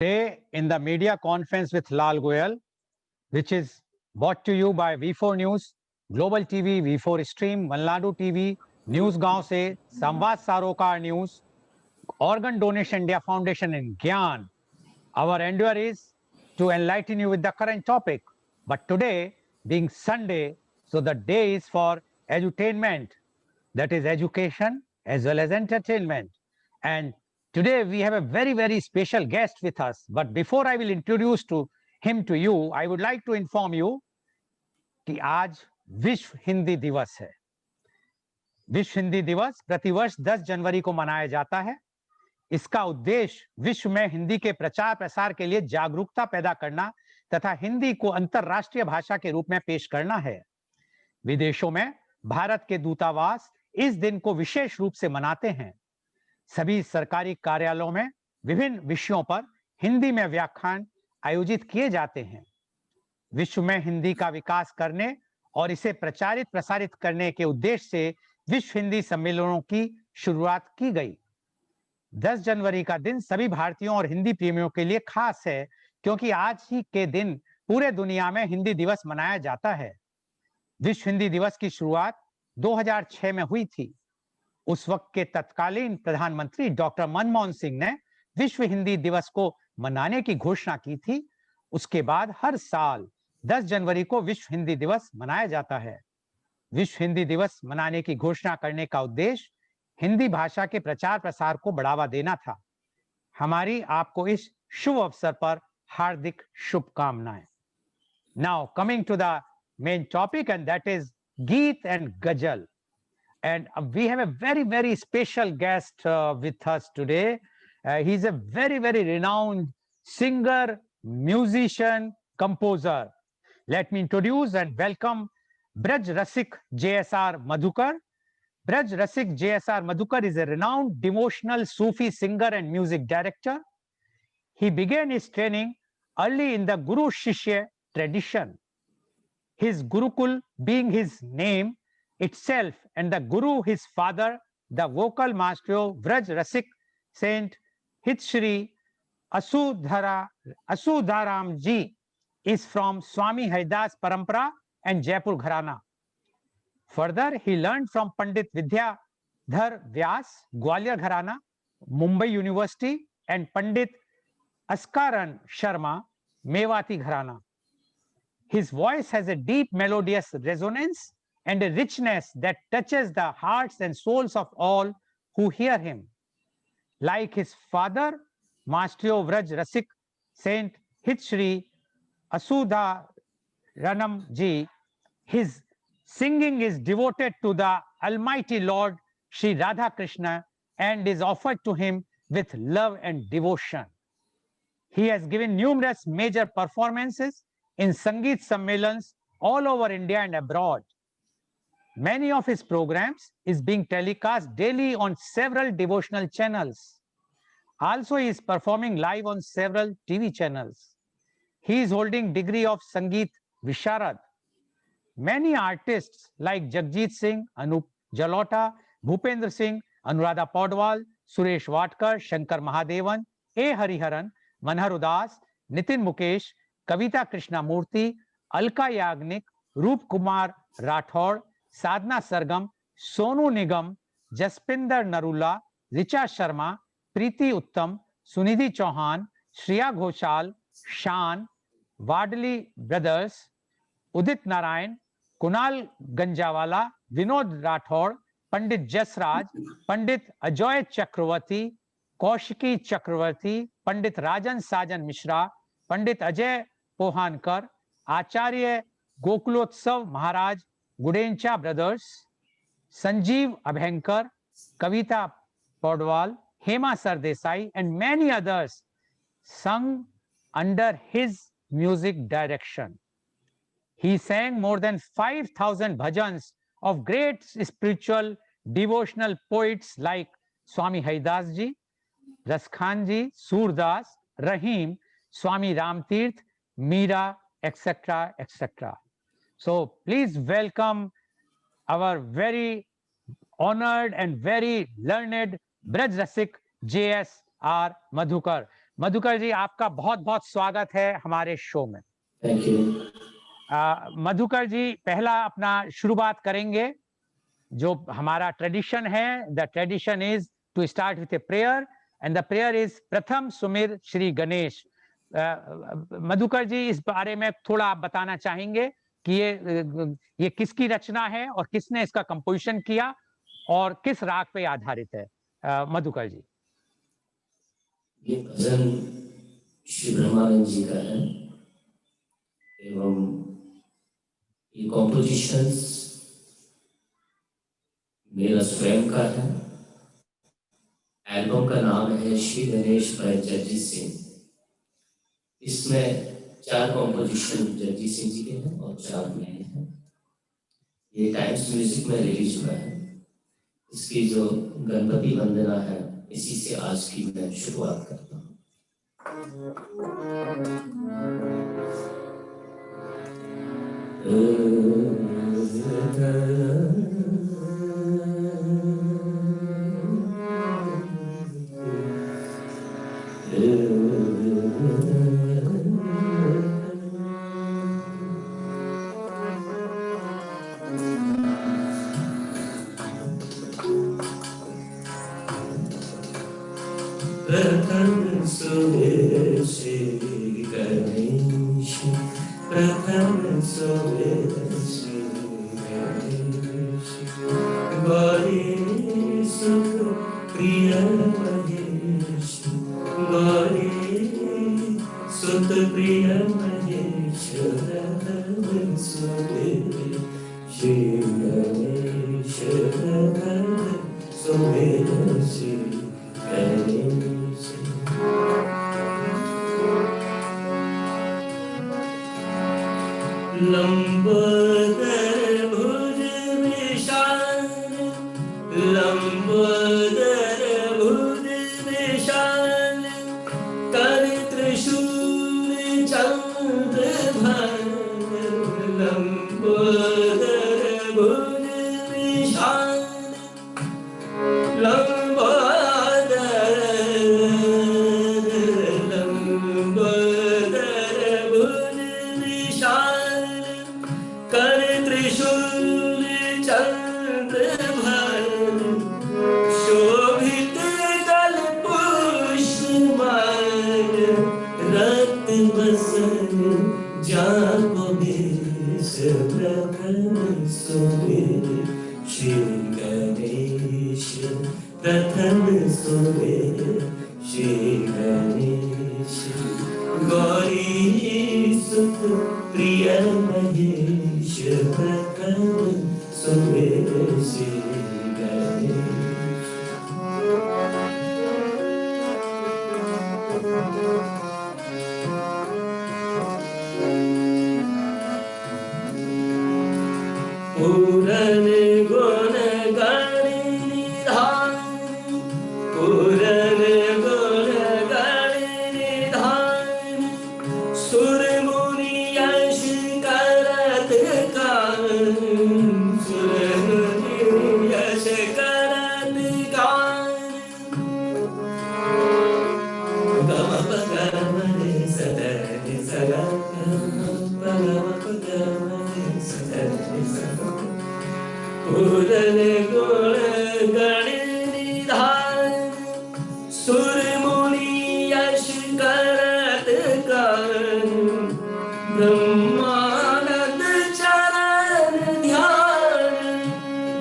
Today, in the media conference with Lal Goyal, which is brought to you by V4 News, Global TV, V4 Stream, Malnadu TV, News Gaon se, Samvad Sarokar News, Organ Donation India Foundation and Gyan. Our endeavor is to enlighten you with the current topic. But today, being Sunday, so the day is for edutainment, that is education as well as entertainment. And today we have a very, very special guest with us. But before I will introduce him to you, I would like to inform you कि आज विश्व हिंदी दिवस है। विश्व हिंदी दिवस प्रतिवर्ष 10 जनवरी को मनाया जाता है। इसका उद्देश्य विश्व में हिंदी के प्रचार प्रसार के लिए जागरूकता पैदा करना तथा हिंदी को अंतरराष्ट्रीय भाषा के रूप में पेश करना है। विदेशों में भारत के दूतावास इस दिन को विशेष रूप से मनाते हैं। सभी सरकारी कार्यालयों में विभिन्न विषयों पर हिंदी में व्याख्यान आयोजित किए जाते हैं। विश्व में हिंदी का विकास करने और इसे प्रचारित प्रसारित करने के उद्देश्य से विश्व हिंदी सम्मेलनों की शुरुआत की गई। 10 जनवरी का दिन सभी भारतीयों और हिंदी प्रेमियों के लिए खास है, क्योंकि आज ही के दिन पूरे दुनिया में हिंदी दिवस मनाया जाता है। विश्व हिंदी दिवस की शुरुआत 2006 में हुई थी। उस वक्त के तत्कालीन प्रधानमंत्री डॉक्टर मनमोहन सिंह ने विश्व हिंदी दिवस को मनाने की घोषणा की थी। उसके बाद हर साल 10 जनवरी को विश्व हिंदी दिवस मनाया जाता है। विश्व हिंदी दिवस मनाने की घोषणा करने का उद्देश्य हिंदी भाषा के प्रचार प्रसार को बढ़ावा देना था। हमारी आपको इस शुभ अवसर पर हार्दिक शुभकामनाएं। Now coming to the main topic, and that is Geet and Ghazal. And we have a very, very special guest with us today. He's a very, very renowned singer, musician, composer. Let me introduce and welcome Braj Rasik JSR Madhukar. Braj Rasik JSR Madhukar is a renowned devotional Sufi singer and music director. He began his training early in the Guru Shishya tradition. His Gurukul being his name itself, and the Guru, his father, the vocal maestro Vraj Rasik Saint Hitshri Asudharam Ji is from Swami Haridas Parampara and Jaipur Gharana. Further, he learned from Pandit Vidyadhar Vyas, Gwalior Gharana, Mumbai University, and Pandit Askaran Sharma, Mewati Gharana. His voice has a deep melodious resonance and a richness that touches the hearts and souls of all who hear him. Like his father, Maestro Vraj Rasik Saint Hitshri Asudha Ranam Ji, his singing is devoted to the Almighty Lord Sri Radha Krishna and is offered to him with love and devotion. He has given numerous major performances in Sangeet Sammelans all over India and abroad. Many of his programs is being telecast daily on several devotional channels. Also, he is performing live on several TV channels. He is holding degree of Sangeet Visharad. Many artists like Jagjit Singh, Anup Jalota, Bhupendra Singh, Anuradha Paudwal, Suresh Watkar, Shankar Mahadevan, A. Hariharan, Manhar Udas, Nitin Mukesh, Kavita Krishnamurthy, Alka Yagnik, Roop Kumar Rathod, Sadhna Sargam, Sonu Nigam, Jaspinder Narula, Richa Sharma, Preeti Uttam, Sunidhi Chauhan, Shreya Ghoshal, Shan, Wadley Brothers, Udit Narayan, Kunal Ganjawala, Vinod Rathod, Pandit Jasraj, Pandit Ajoy Chakravarti, Kaushiki Chakravarti, Pandit Rajan Sajan Mishra, Pandit Ajay Pohankar, Acharya Gokulotsav Maharaj, Gudencha Brothers, Sanjeev Abhankar, Kavita Paudwal, Hema Sardesai, and many others sung under his music direction. He sang more than 5,000 bhajans of great spiritual devotional poets like Swami Haridas Ji, Raskhan Ji, Surdas, Rahim, Swami Ramtirth, Meera, etc., etc. So please welcome our very honored and very learned Braj Rasik JSR Madhukar. Madhukar जी, आपका बहुत बहुत स्वागत है हमारे show में। Thank you. Madhukar जी, पहला अपना शुरुआत करेंगे। जो हमारा ट्रेडिशन है, the tradition is to start with a prayer and the prayer is प्रथम सुमिर श्री गणेश। मधुकर जी, इस बारे में थोड़ा आप बताना चाहेंगे कि ये किसकी रचना है और किसने इसका कंपोजिशन किया और किस राग पे आधारित है? मधुकर जी। ये भजन श्री ब्रह्मानंद जी का है एवं ये कॉम्पोजिशंस मेरा स्वयं का है। एल्बम का नाम है श्री गणेश बाय जगजीत सिंह। इसमें 4 कॉम्पोजिशन जगजीत सिंह जी के हैं और 4 मेरे हैं। ये टाइम्स म्यूजिक में रिलीज हुआ है। इसकी जो गणपति वंदना है, इसी से आज की मैं शुरुआत करता हूँ। प्रथम सुमिर श्री गणेश, प्रथम सुमिर श्री गणेश, गौरी सुत प्रिय महेश, गौरी सुत प्रिय महेश, प्रथम सुमिर श्री गणेश, प्रथम सुमिर श्री गणेश। लंबोदर भुज विशाल, लंबोदर भुज विशाल, कर त्रिशूल चंद्रभान, लंबोदर भुज विशाल, प्रथम सुमिर श्री गणेश, गौरी सुत प्रिय महेश, प्रथम सुमिर श्री गणेश। पूरन गुण गण निधान, पूरन गुण गण निधान, सुर मुनि यश करत गान, सुर मुनि यश करत गान, गम पगम रे सदन सगा, पगम पगम रे सदन सगा। पूरन गुण गण निधान, सुर मुनि यश करत गान, ब्रह्मानंद चरण ध्यान,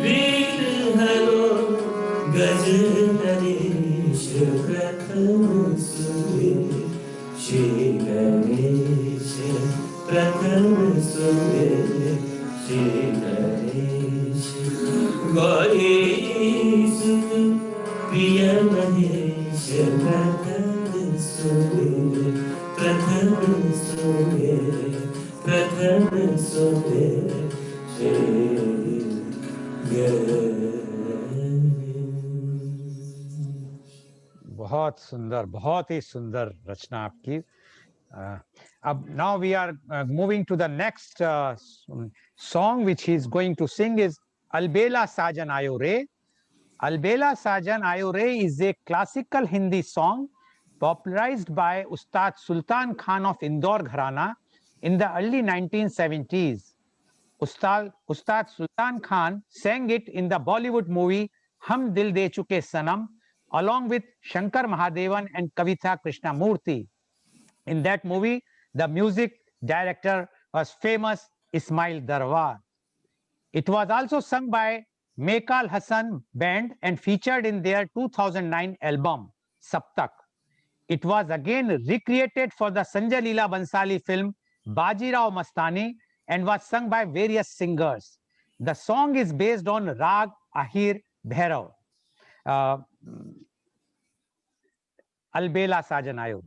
वीर हरो गज नरेश, प्रथम सुमिर श्री गणेश, प्रथम सुमिर श्री गणेश, गौरी सुत प्रिय महेश, प्रथम सुमिर, प्रथम सुमिर, प्रथम सुमिर श्री गणेश। बहुत सुंदर, बहुत ही सुंदर रचना आपकी। अब now we are moving to the next song which he is going to sing is Albela Sajan Ayo Re. Albela Sajan Ayo Re is a classical Hindi song popularized by Ustad Sultan Khan of Indore Gharana in the early 1970s. Ustad Sultan Khan sang it in the Bollywood movie Hum Dil De Chuke Sanam along with Shankar Mahadevan and Kavitha Krishnamurthy. In that movie, the music director was famous Ismail Darwar. It was also sung by Mekal Hassan Band and featured in their 2009 album, Saptak. It was again recreated for the Sanjay Leela Bhansali film Bajirao Mastani and was sung by various singers. The song is based on Rag Ahir Bhairav. Albela Sajan Ayo.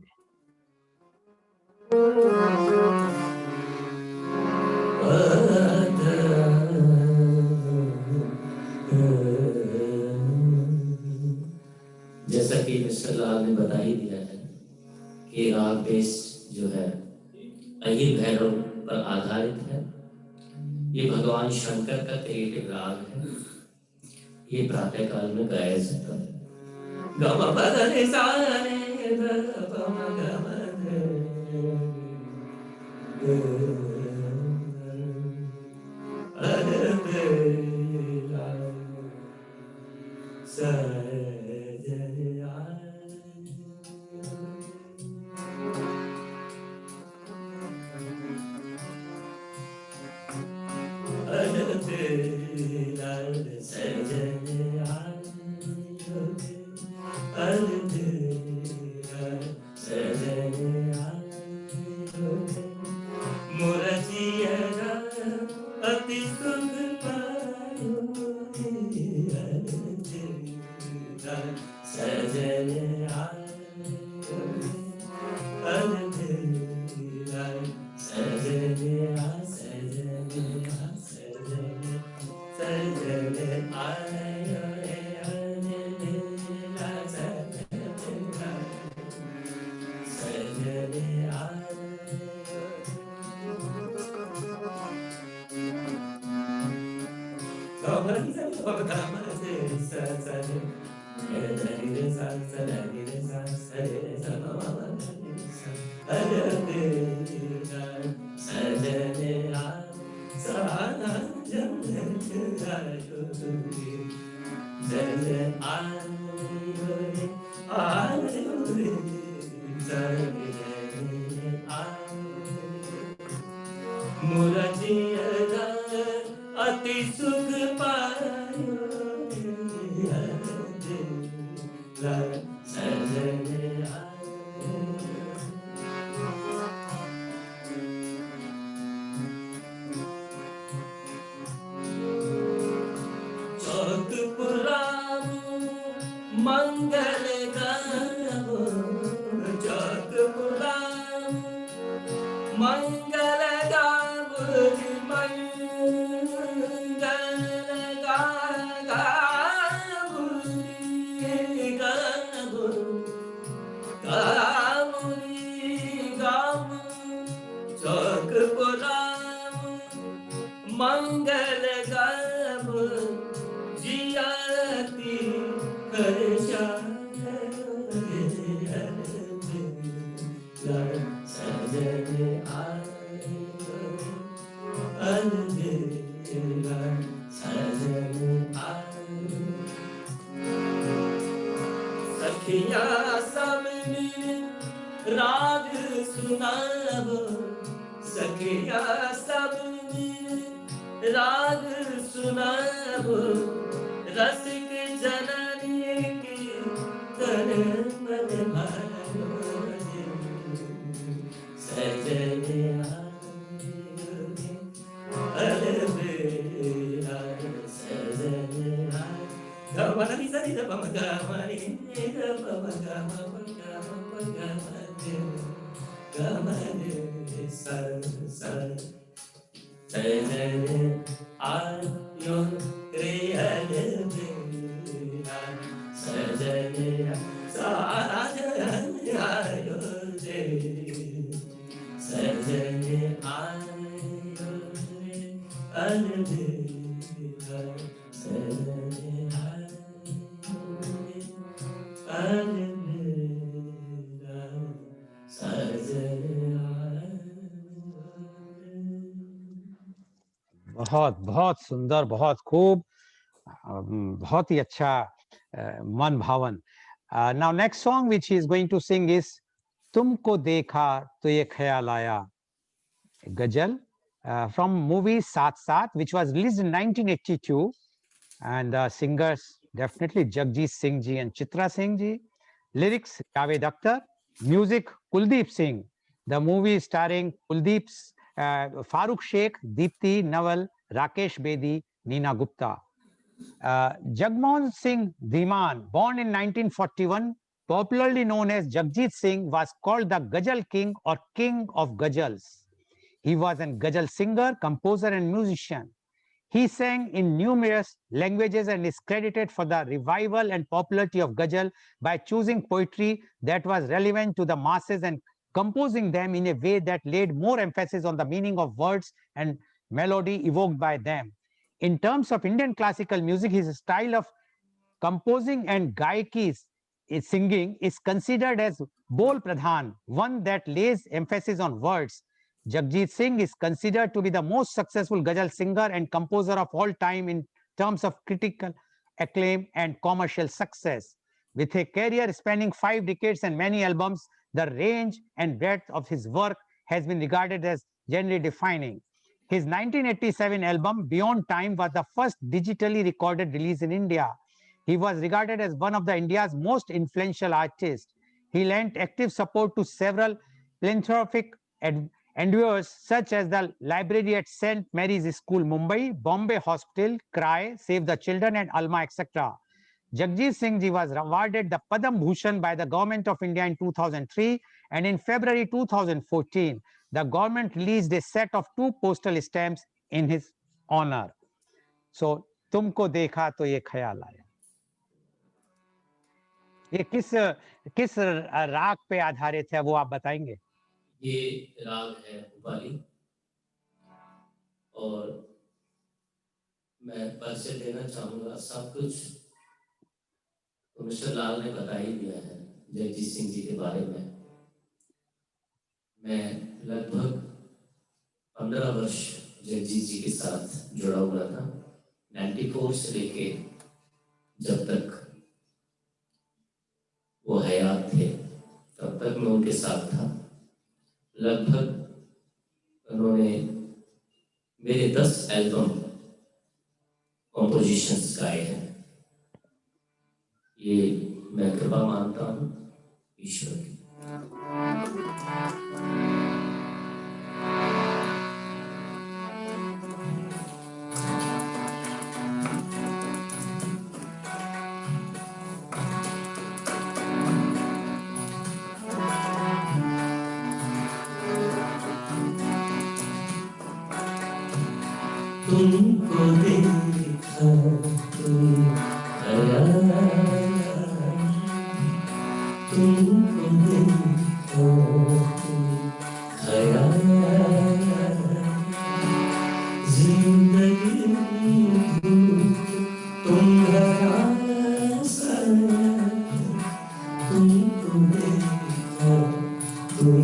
जैसा कि mister लाल ने बता ही दिया है कि राग base जो है अहिर भैरव पर आधारित है। ये भगवान शंकर का क्रिएटिव राग है। ये प्रातः काल में गाया जाता है। गम पदने साने गम गम बहुत बहुत सुंदर, बहुत खूब, बहुत ही अच्छा, मन भावन. Now next song which he is going to sing is तुमको देखा तो ये ख्याल आया, गजल, from movie साथ साथ, which was released in 1982, and singers definitely Jagjit Singh ji and Chitra Singh ji. Lyrics Javed Akhtar, music Kuldeep Singh. The movie starring Kuldeep, Farooq Sheikh, Deepti Naval, Rakesh Bedi, Neena Gupta. Jagmohan Singh Dhiman, born in 1941, popularly known as Jagjit Singh, was called the Ghazal King or King of Ghazals. He was a ghazal singer, composer, and musician. He sang in numerous languages and is credited for the revival and popularity of ghazal by choosing poetry that was relevant to the masses and composing them in a way that laid more emphasis on the meaning of words and melody evoked by them. In terms of Indian classical music, his style of composing and gaiki singing is considered as bol pradhan, one that lays emphasis on words. Jagjit Singh is considered to be the most successful ghazal singer and composer of all time in terms of critical acclaim and commercial success. With a career spanning 5 decades and many albums, the range and breadth of his work has been regarded as genre defining. His 1987 album Beyond Time was the first digitally recorded release in India. He was regarded as one of India's most influential artists. He lent active support to several philanthropic endeavors such as the library at St. Mary's School, Mumbai, Bombay Hospital, CRY, Save the Children, and Alma, etc. Jagjit Singh Ji was awarded the Padam Bhushan by the Government of India in 2003, and in February 2014, the government released a set of 2 postal stamps in his honor. So, तुमको देखा तो ये ख्याल आया. ये किस राग पे आधारित है, वो आप बताएंगे? ये राग है भोपाली, और मैं परिचय देना चाहूंगा. सब कुछ तो मिस्टर लाल ने बता ही दिया है जगजीत सिंह जी के बारे में. मैं लगभग 15 वर्ष जगजीत जी के साथ जुड़ा हुआ था. 94 से लेके जब तक वो हयात थे तब तक मैं उनके साथ था. लगभग उन्होंने मेरे 10 एल्बम कॉम्पोजिशंस गाए हैं. ये मैं कृपा मानता हूँ ईश्वर की. तुमको देखा तुम तुमको देखा जिंदगी तुम्हारा तुमको देखा तुम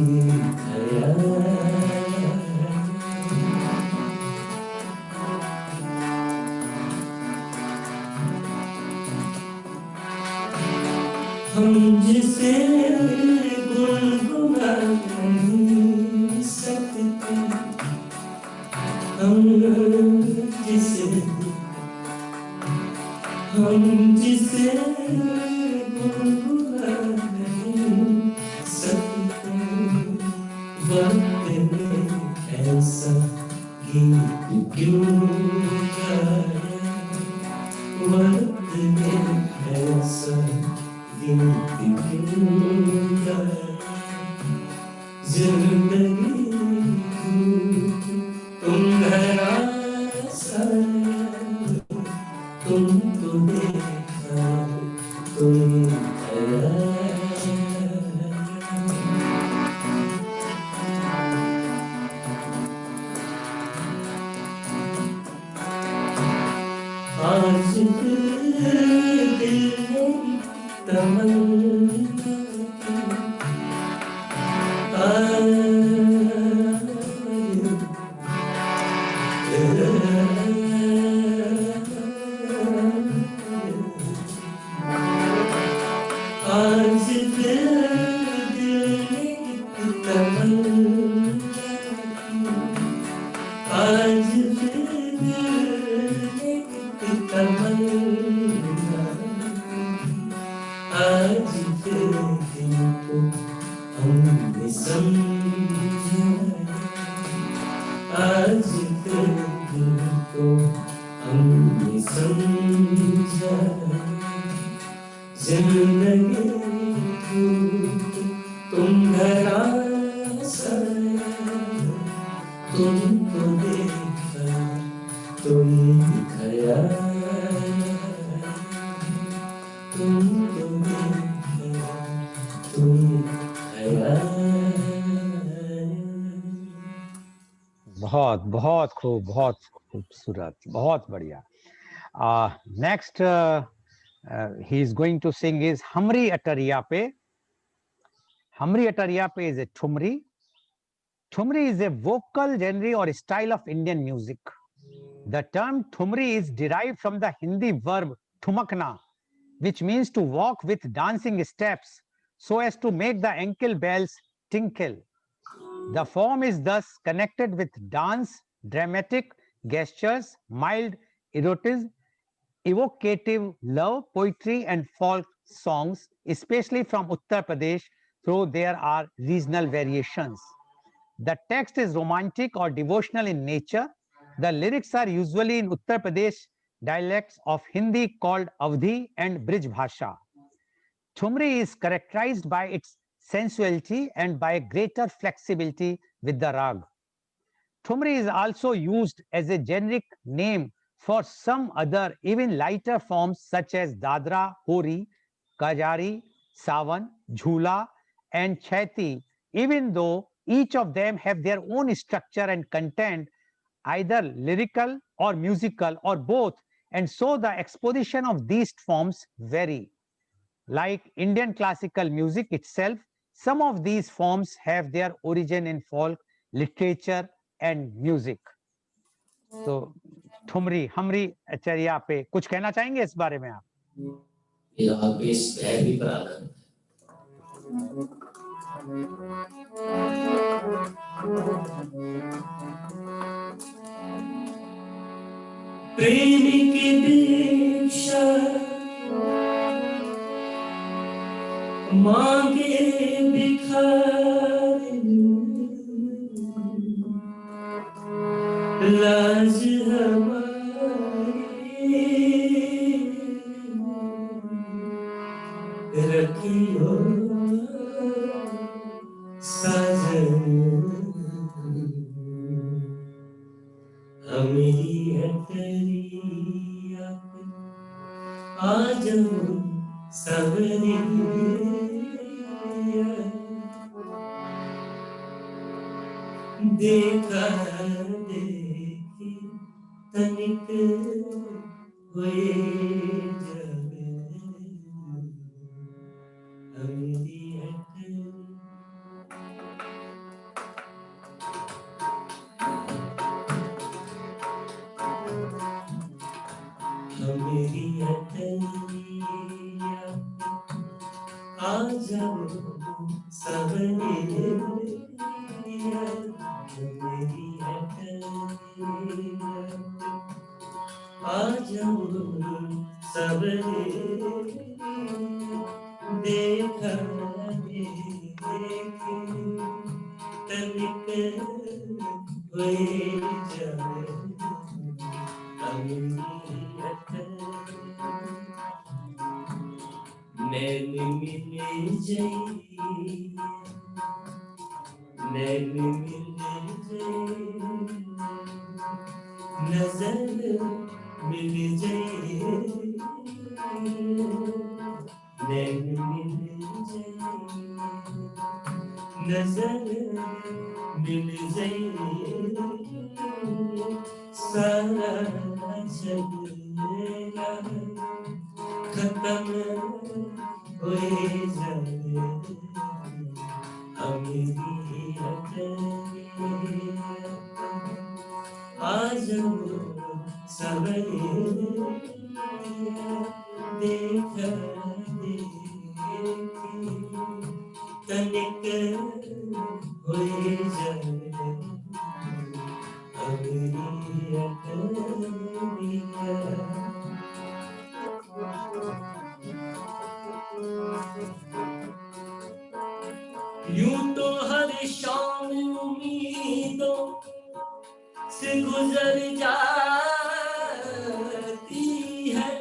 हम जिसे गुनगुना नहीं सकते, हम जिसे गुनगुना नहीं सकते, वक्त में ऐसा गीत क्यों गाया, वक्त में ऐसा जिंदगी तुम्हारा तुमको देखा तुम आज दिल तमन्ना आज आज तुमको हमने समझा, आज तुमको हमने समझा, जिंदगी तुम घरा तुमको देखा तो ये खया, तुमको देखा तो ये खया। बहुत बहुत खूब, बहुत खूबसूरत, बहुत बढ़िया। Next he is going to sing is Hamri Atariya Pe. Hamri Atariya Pe is a Thumri. Thumri is a vocal genre or style of Indian music. The term Thumri is derived from the Hindi verb thumakna, which means to walk with dancing steps so as to make the ankle bells tinkle. The form is thus connected with dance, dramatic gestures, mild erotism, evocative love, poetry, and folk songs, especially from Uttar Pradesh, though there are regional variations. The text is romantic or devotional in nature. The lyrics are usually in Uttar Pradesh dialects of Hindi called Avdhi and Brij Bhasha. Thumri is characterized by its sensuality and by greater flexibility with the rag. Thumri is also used as a generic name for some other even lighter forms such as Dadra, Hori, Kajari, Sawan, Jhula, and Chaiti, even though each of them have their own structure and content, either lyrical or musical or both, and so the exposition of these forms vary. Like Indian classical music itself, some of these forms have their origin in folk, literature, and music. तो ठुमरी हमरी अचरिया पे कुछ कहना चाहेंगे इस बारे में आप? यहाँ पे स्पैर भी प्रारंभ प्रेमी की दीक्षा मांगे भिखारी लाज हमारी रखियो साजन हमें अटरिया आज सवरिया देखा देखी तनिक हुए जावे हमेरी अटरिया आज सवरिया मेरी अटरिया आज सवरिया देखा देखी तनिक हुए जावे नैन मिले जाइए नैन मिले जाइए नजर मिल जाइए नैन मिल जाइए नजर मिल जाइए सारा चलेगा खत्म हुए जाए हमेरी अटरिया आज सवरिया देखा देखी तनिक हुए जाने अमरी अटरिया। यूं तो हर शाम उम्मीदों से गुजर जाती है,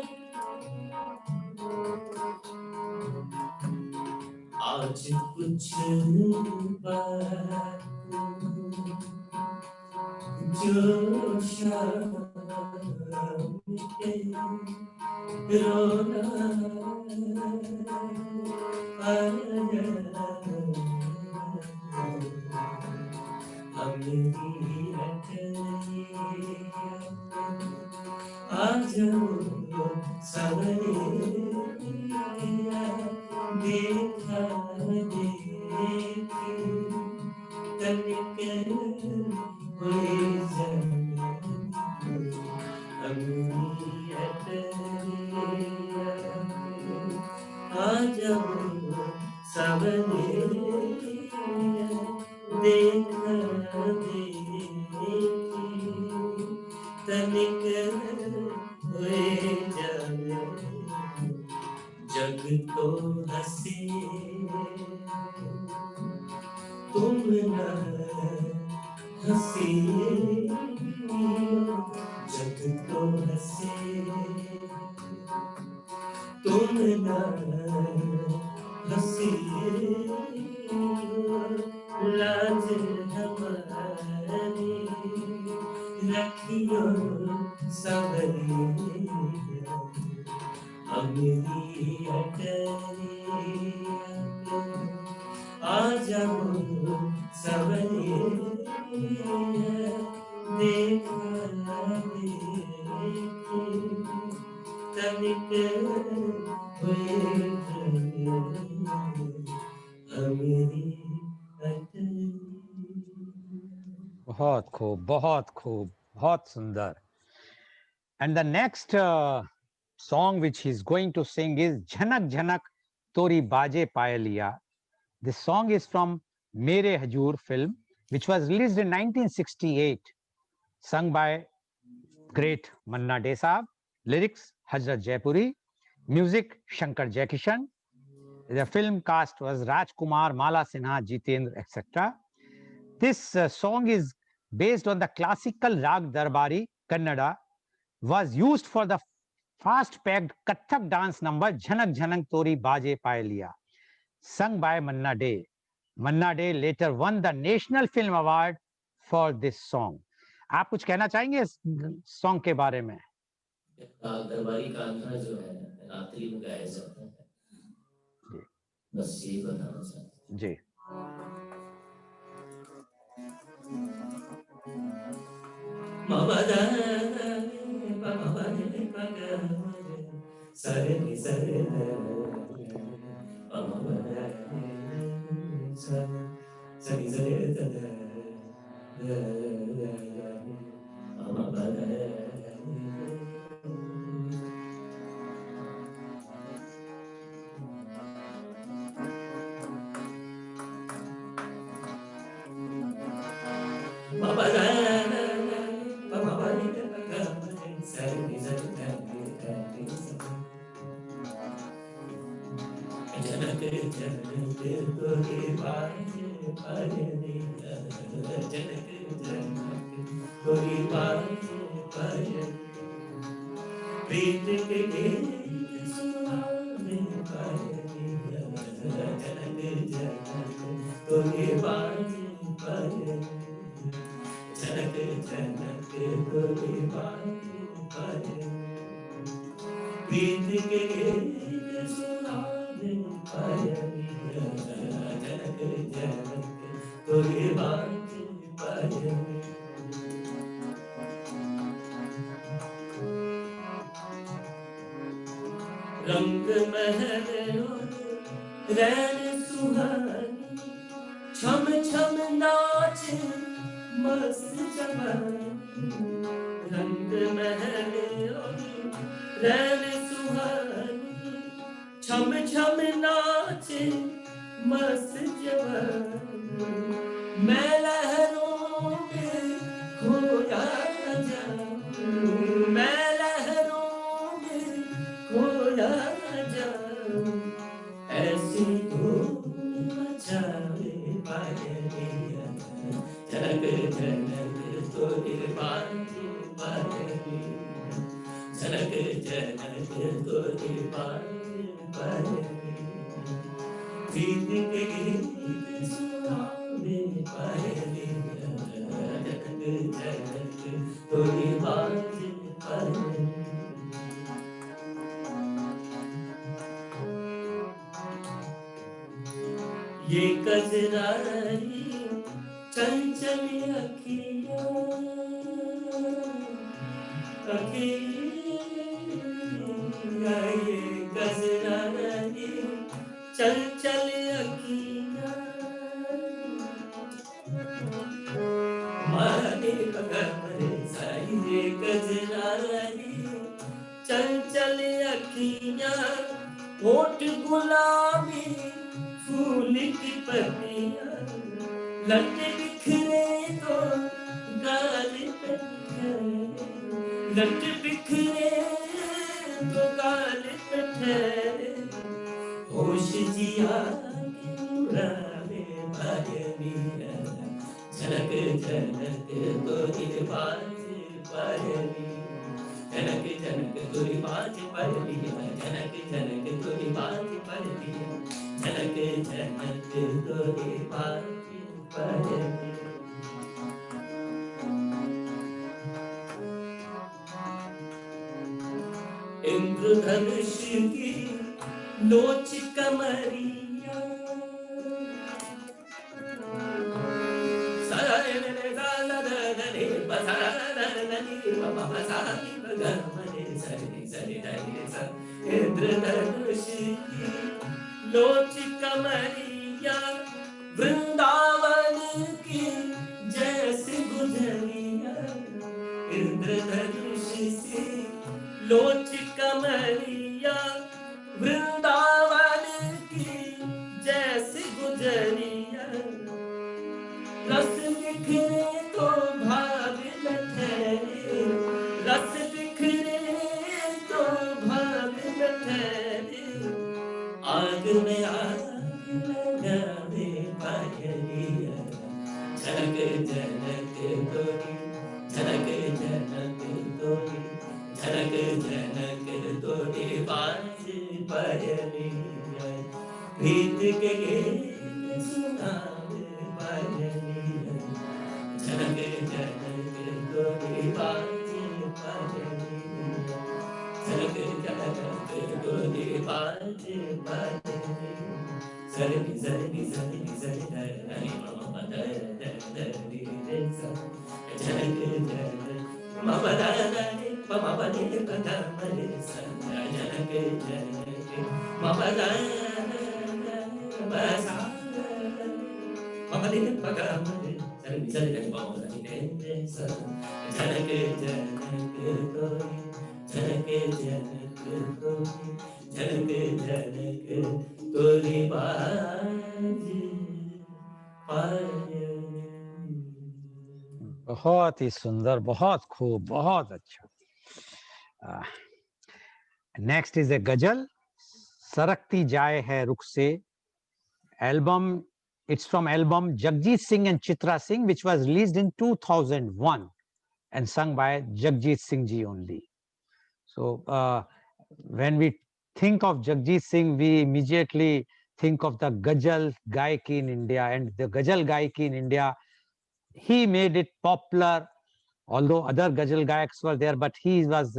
आज कुछ बात जो शाम के रोना आया। अमरी अटरिया आज सवरिया देखा देखी तनिक हुए जाने अमरी अटरिया आज सवरिया देखा देखी तनिक हुए जाने। जग तो हंसे तुम न हंसी, जग तो हंसे तुम न हंसी, लाज हमारी रखियो सवरिया। अमरी अटरिया आ जाओ सवरिया देखा देखी तनिक हुए जाने अमरी अटरिया। बहुत खूब, बहुत खूब, बहुत सुंदर. And the next song which he's going to sing is Jhanak Jhanak Tori Baje Payaliya. This song is from Mere Hajur film, which was released in 1968, sung by great Manna De Saab, lyrics Hazrat Jaipuri, music Shankar Jaikishan. The film cast was Rajkumar, Mala Sinha, Jitendra, etc. This song is based on the classical Rag Darbari, Kannada, was used for the fast-packed Kathak dance number Jhanak Jhanak Tori Baje Payaliya, sung by Manna De. Manna De later won the National Film Award for this song. आप कुछ कहना चाहेंगे इस song के बारे में? दरबारी कान्हा जो है रात्रि में गाया जाता है, बस यही बताना चाहता हूँ जी. रंग महल रैन सुहानी छम छम नाच मस्त जवानी। रंग महल रैन सुहानी छम छम नाच मस्त जवानी। मैं लहरों में खोया जाऊं, मैं लहरों में खोया जाऊं, ऐसी धूम मचावे पायलिया, झनक झनक तोरे बाजे पायलिया, झनक झनक तोरे बाजे पायलिया, प्रीत के गीत सुनावे पायलिया, झनक झनक तोरे बाजे पायलिया। ये कजरारी चंचल अखियाँ, अखियाँ, ये कजरारी चंचल अखियाँ, माने पगमरे साई, ये कजरारी चंचल अखियाँ, होठ गुलाबी फूल की पत्तियाँ, लट बिखरे तो गाल पे ठहरे, लट बिखरे तो गाल पे ठहरे, होश जिया के उड़ावे पायलिया, झनक झनक तोरी बाजे पायलिया, झनक झनक तोरी बाजे पायलिया, झनक झनक तोरी बाजे पायलिया, झनक झनक तोरी बाजे पायलिया। इंद्रधनुष की लोच कमरिया, इंद्रधनुष की लोच कमरिया, वृंदावन की जैसी गुजरिया, इंद्रधनुष से लोच कमरिया, वृंदावन की जैसी गुजरिया, रस बिखरे तो भाव न ठहरे, रस बिखरे तो भाव न ठहरे, आग में आग लगावे पायलिया, झनक झनक तोरी, झनक झनक तोरी, झनक झनक तोरी बाजे पायलिया, प्रीत के गीत सुनावे पायलिया, झनक झनक तोरी बाजे पायलिया, झनक झनक तोरी बाजे पायलिया, सरनी सरनी सरनी सरनी धनी मम धनी रे सा, झनक झनक मम धनी मम बने पदम रे सा, झनक झनक मम धनी बसा, मम बने पदम रे, सरनी सरनी मम धनी रे सा, झनक झनक तोरी, झनक झनक तोरी, झनक झनक तोरी बाजे पायलिया। बहुत ही सुंदर, बहुत खूब, बहुत अच्छा। नेक्स्ट इज ए गजल, सरकती जाए है रुख से, album, it's from album Jagjit Singh and Chitra Singh, which was released in 2001 and sung by Jagjit Singh ji only. So when we think of Jagjit Singh, we immediately think of the Ghazal Gaiki in India, and the Ghazal Gaiki in India, he made it popular, although other Ghazal Gaiks were there, but he was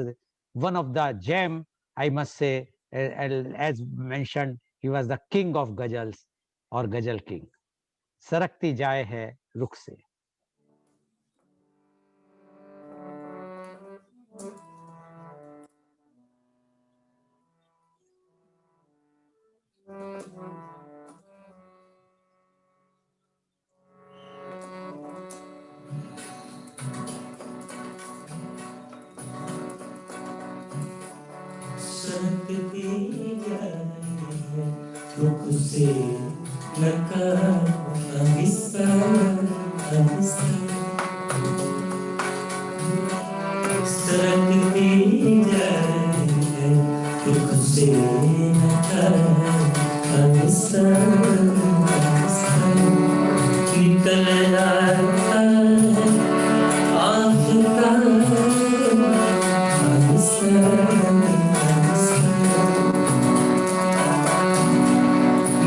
one of the gem, I must say, as mentioned, he was the king of Ghazals or Ghazal king. सरकती जाए है रुख से। सरकती जाए रुख से, नका हिस्सा सरकती जाए दुख से आहिस्ता आहिस्ता निकल आता है आखिरकार आहिस्ता आहिस्ता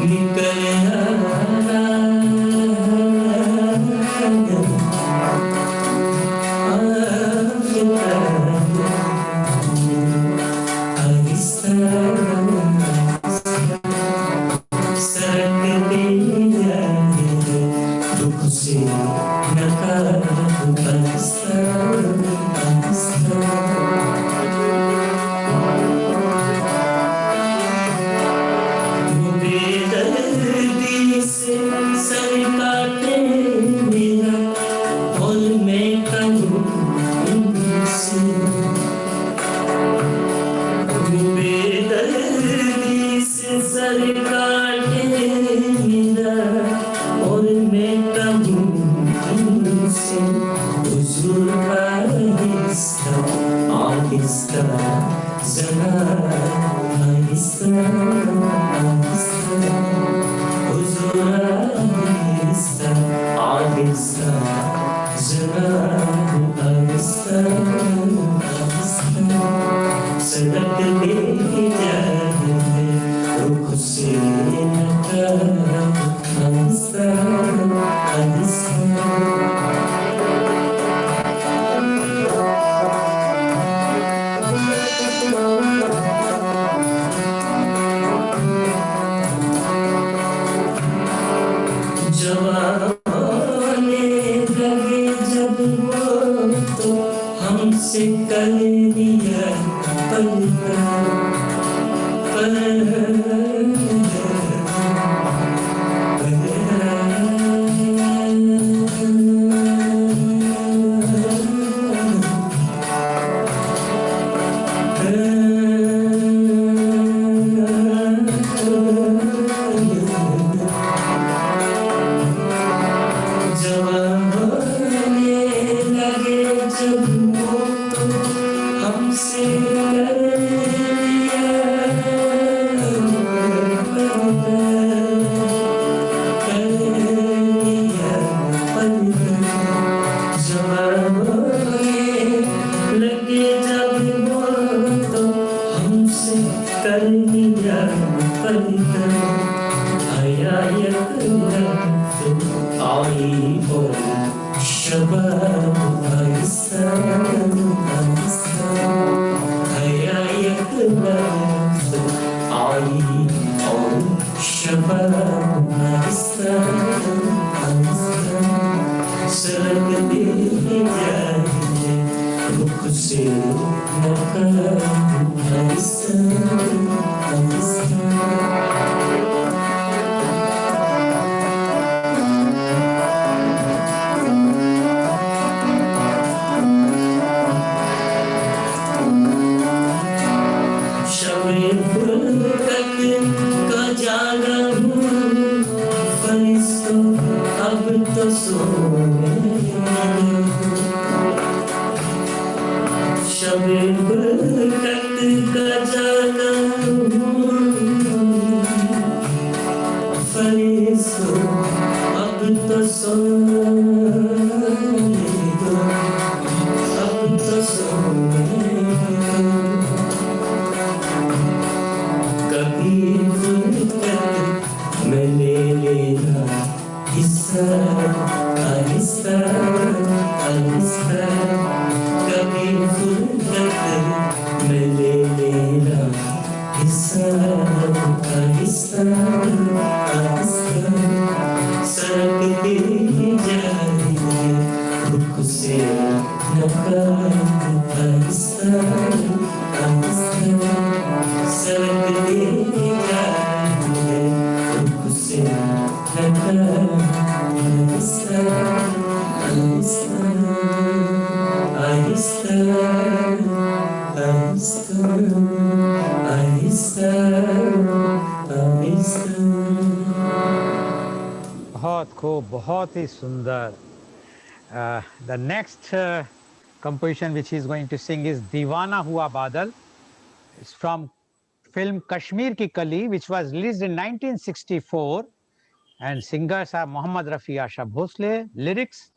निकल आता बहुत खूब, बहुत ही सुंदर। The next composition which he is going to sing is Deewana Hua Badal. It's from film Kashmir Ki Kali, which was released in 1964, and singers are Mohammad Rafi Asha Bhosle, lyrics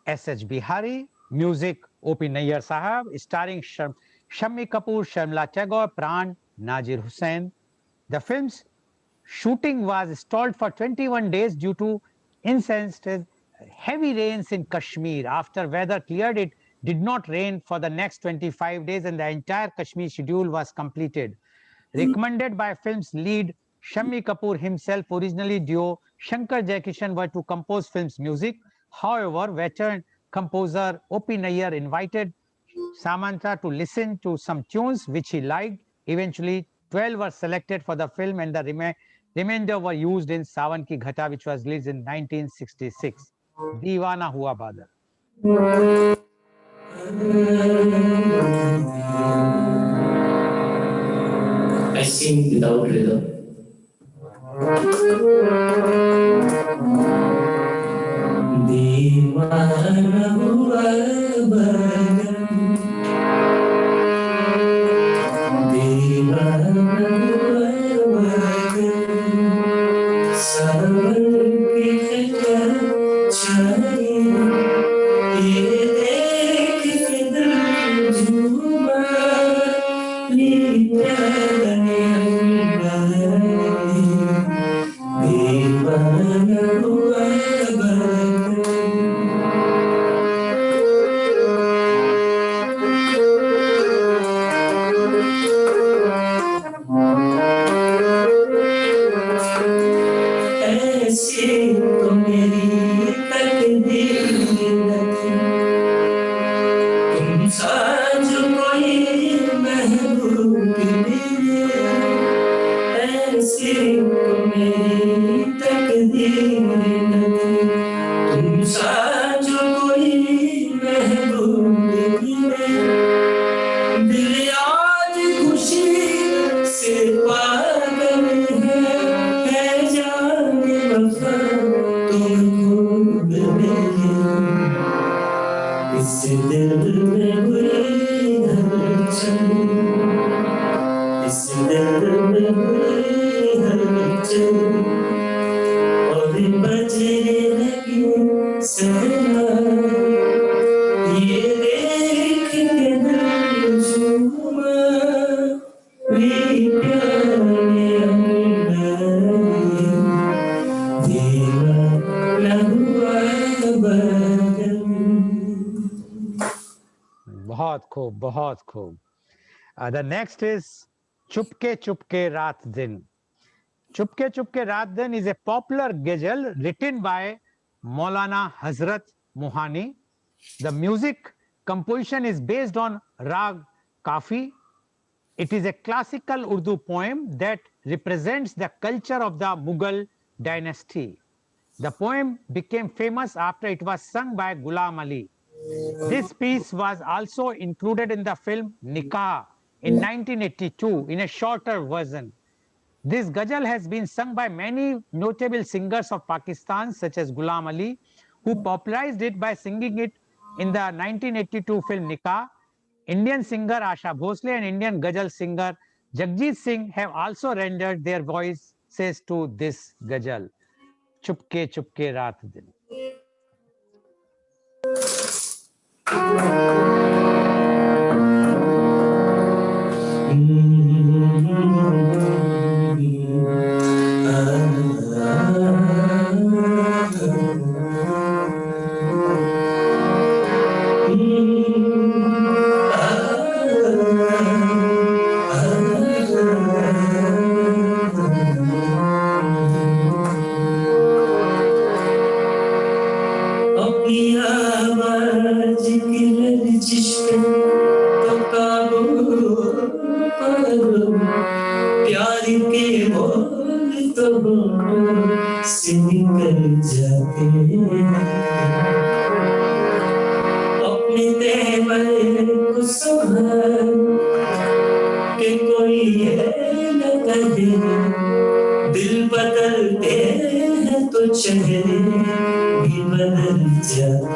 S.H. Bihari, music O.P. Nayyar Sahab, starring Shammi Kapoor, Sharmila Tagore, Pran, Nazir Hussain. The film's shooting was stalled for 21 days due to incessant heavy rains in Kashmir. After weather cleared, it did not rain for the next 25 days and the entire Kashmir schedule was completed. Recommended by film's lead Shammi Kapoor himself, originally duo Shankar Jaikishan were to compose film's music. However, veteran composer O.P. Nayyar invited Samantha to listen to some tunes which he liked. Eventually, 12 were selected for the film and the remainder were used in Sawan Ki Ghata, which was released in 1966. Deewana Hua Badal. I sing without rhythm. दीवाना हुआ बदन, दीवाना हुआ बदन, सावन की खिलर छाई, ये देख के दिल झूमा, ये प्यारे अंबर, दीवाना हुआ बहुत खूब. The next is Chupke Chupke Raat Din. Chupke Chupke Raat Din is a popular ghazal written by Maulana Hazrat Mohani. The music composition is based on Rag Kafi. It is a classical Urdu poem that represents the culture of the Mughal dynasty. The poem became famous after it was sung by Ghulam Ali. This piece was also included in the film Nikah in 1982 in a shorter version. This ghazal has been sung by many notable singers of Pakistan such as Ghulam Ali, who popularized it by singing it in the 1982 film Nikah. Indian singer Asha Bhosle and Indian ghazal singer Jagjit Singh have also rendered their voices to this ghazal. Chupke Chupke Raat Din. दिल बदलते हैं तो चेहरे भी बदल जाते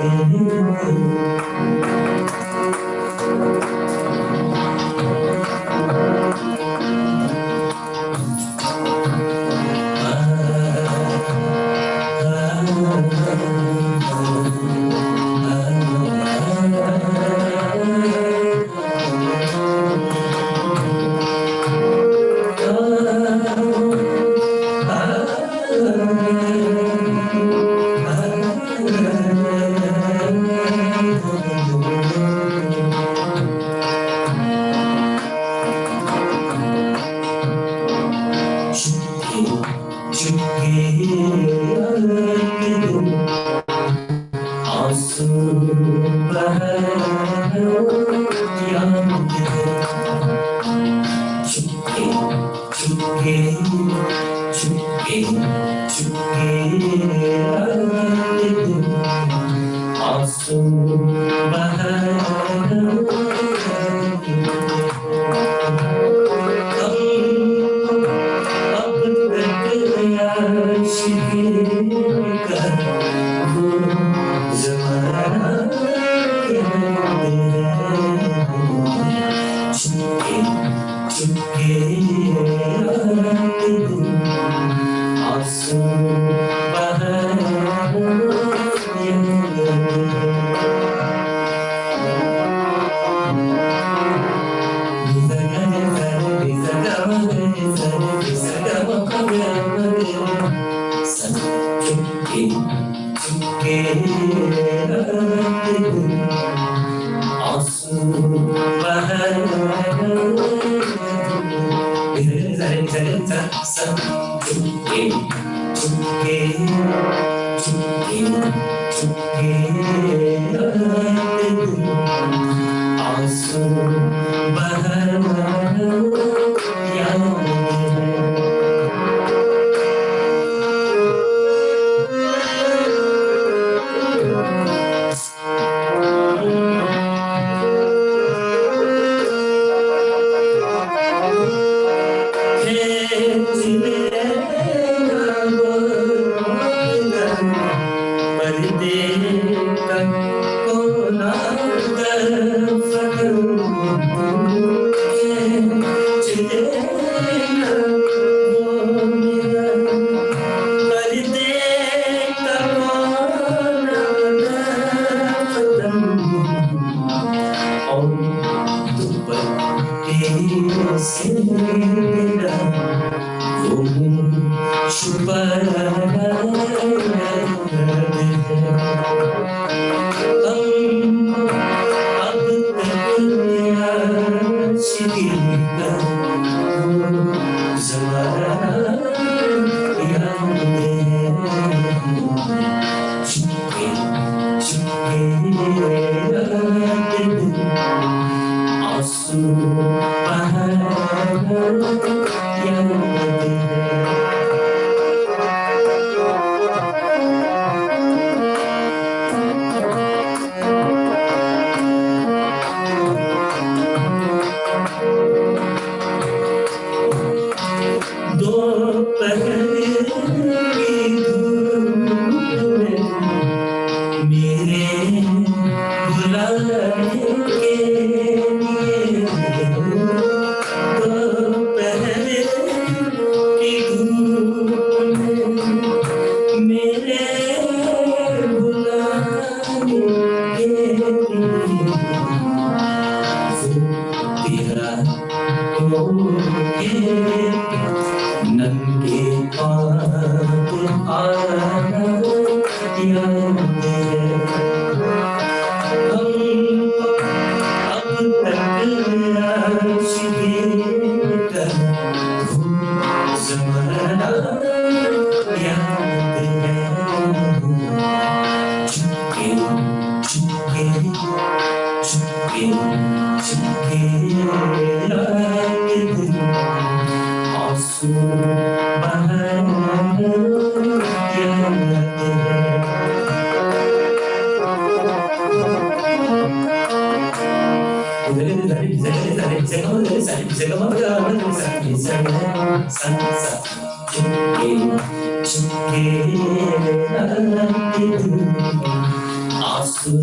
आंसू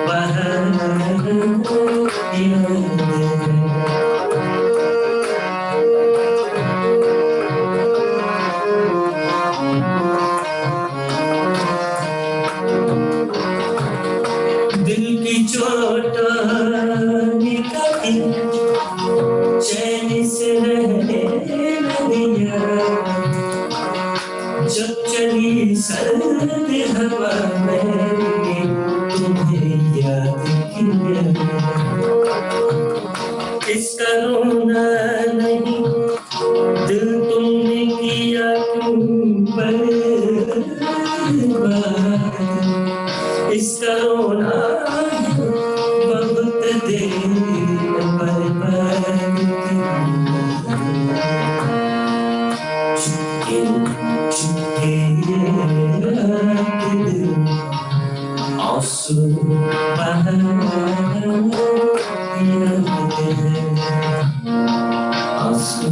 बहाना दिल की चोट निकाली चैन से रहने न दिया जब चली सर्द हवा मैंने तुम्हें याद किया इसका रोना नहीं दिल तुमने किया क्यों बर्बाद इसका रोना बहुत देर बर्बाद चुपके चुपके आंसू आंसू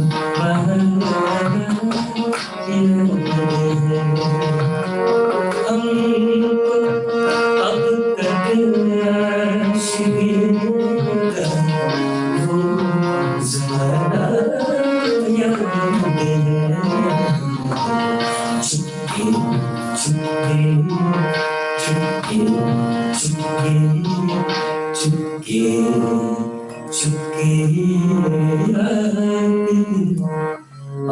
हमको अब तक आशिक़ का वो ज़माना याद है चुपके चुपके चुपके चुपके चुपके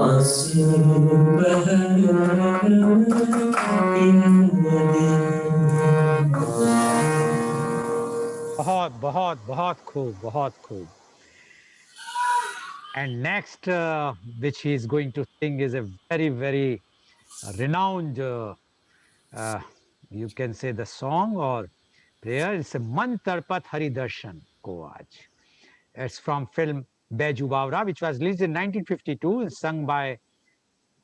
आंसू बहुत बहुत बहुत खूब, बहुत खूब. And next, which he is going to sing, is a very, very renowned, you can say the song or prayer. It's a Man Tarpat Hari Darshan Ko Aaj. It's from film Baiju Bawra, which was released in 1952 and sung by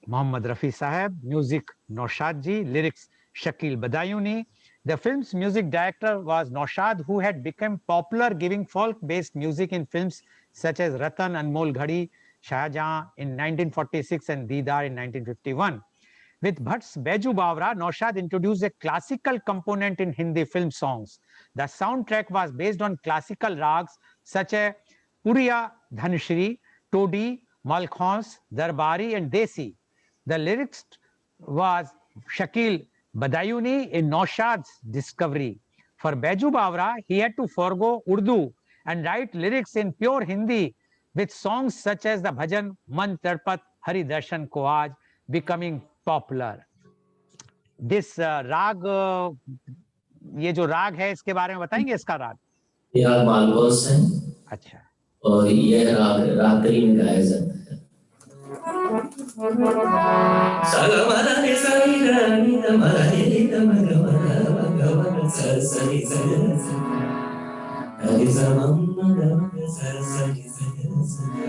Mohammad Rafi Sahab, music Naushad ji, lyrics Shakil Badayuni. The film's music director was Naushad, who had become popular giving folk-based music in films such as Ratan Anmol Ghadi, Shahjahan in 1946 and Deedar in 1951. With Bhatt's Baiju Bawra, Naushad introduced a classical component in Hindi film songs. The soundtrack was based on classical rags such as Puriya Dhanshri, Todi, Malkhons, Darbari and Desi. The lyrics was Shakil Badayuni in Naushad's discovery. For Baiju Bawra, he had to forego Urdu and write lyrics in pure Hindi with songs such as the bhajan Man Tarpat Hari Darshan Ko Aaj becoming popular. This राग, ये जो राग है इसके बारे में बताएंगे इसका राग? ये राग मालवस है. अच्छा. और यह राग रागरी में गाया जाता है. सागमरे साईरानी दमरे दमगमगमगम सरसरी सरसरी हरि समम सरसरी सरसरी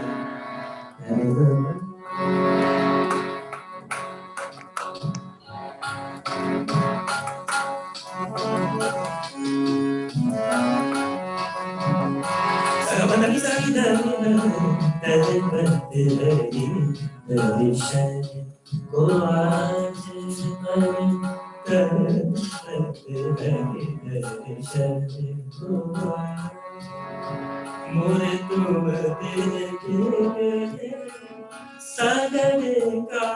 मोरे तुम सागर का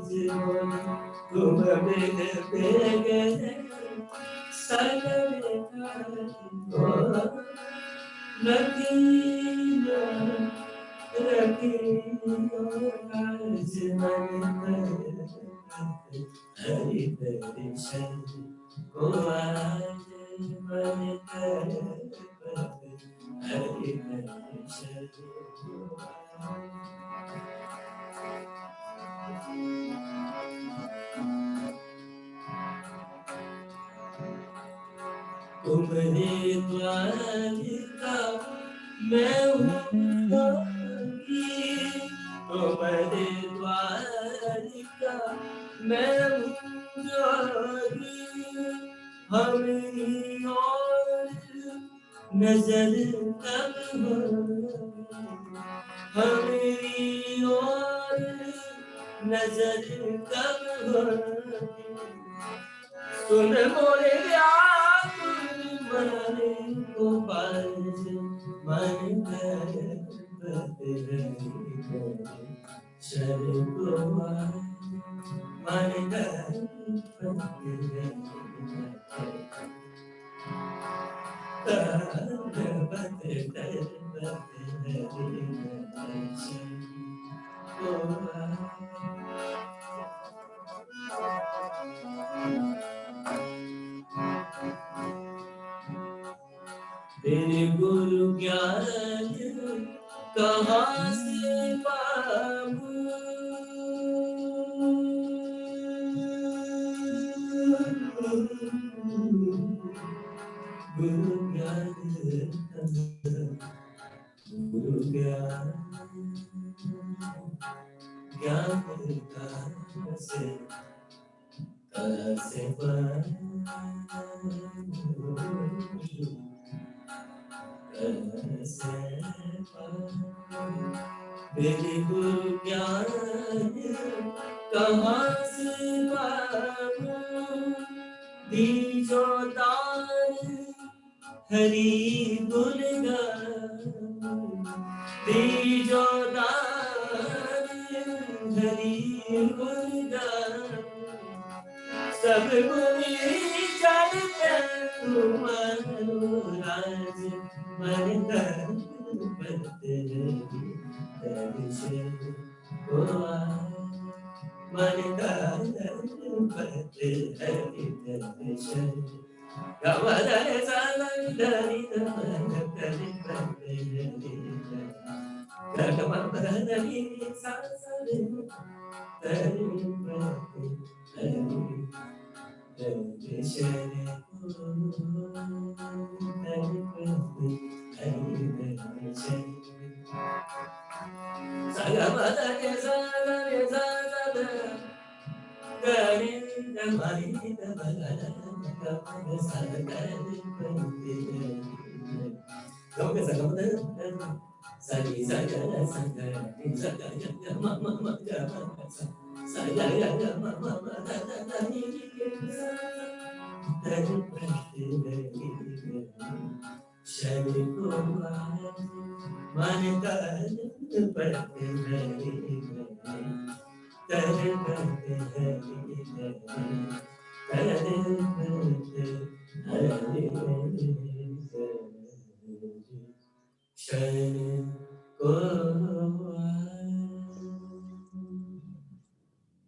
जीवन तुम मेरे बेगे सागर का रखीना रखीना जीवन हरि दर्शन को आज मन हरि दर्शन तुम्हारे द्वारिका मैं हूँ तुम्हारे द्वारिका मैं हूँ हमें और नजर कब हो हमें और नजर कब हो सुन मोरे व्याकुल को पास मन कर शर को मन तेरे गुरु ज्ञान कहाँ से पाऊं गुरु ज्ञान गुरु ज्ञान ज्ञान कहाँ से मेरे गुरु ज्ञान कहाँ से पाऊं दीजो दान हरि गुण गाऊं दीजो दान हरि गुण गाऊं सब गुण जानते तुम्हारो राज मन करते दर्शन को मन करते दर्शन गवदर सालंदरी मन करते गगमदरी सासरे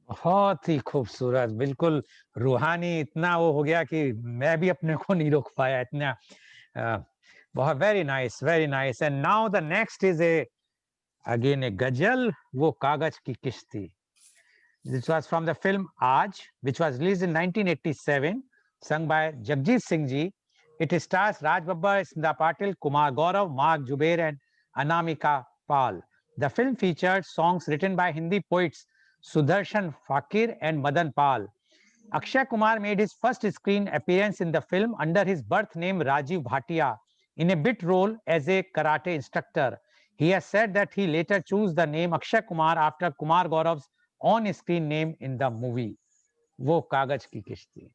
बहुत ही खूबसूरत, बिल्कुल रूहानी, इतना वो हो गया कि मैं भी अपने को नहीं रोक पाया, इतना बहुत very nice, very nice. And now the next is a again a ghazal, वो कागज की किश्ती। This was from the film Aaj, which was released in 1987, sung by Jagjit Singh ji. It stars Raj Babbar, Smita Patil, Kumar Gaurav, Mark Jubair, and Anamika Pal. The film featured songs written by Hindi poets Sudarshan Fakir and Madan Pal. Akshay Kumar made his first screen appearance in the film under his birth name Rajiv Bhatia in a bit role as a karate instructor. He has said that he later chose the name Akshay Kumar after Kumar Gaurav's on-screen name in the movie. वो कागज की किश्ती।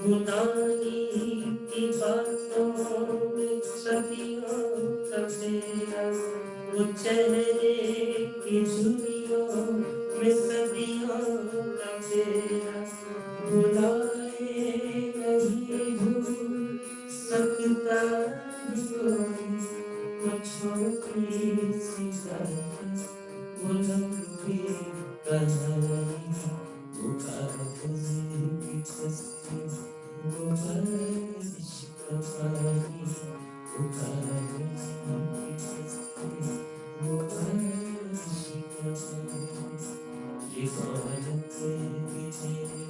पुरानी की बातों में सदियों का फेरा, वो चेहरे की झुर्रियों में सदियों का फेरा, बुलाए नहीं भूल सकता कोई, वो छोटी सी बात, वो लंबी कहानी, वो कागज़ की कश्ती, वो बारिश का पानी, वो कागज़ की कश्ती, वो बारिश का पानी, ये दौलत की तेरी,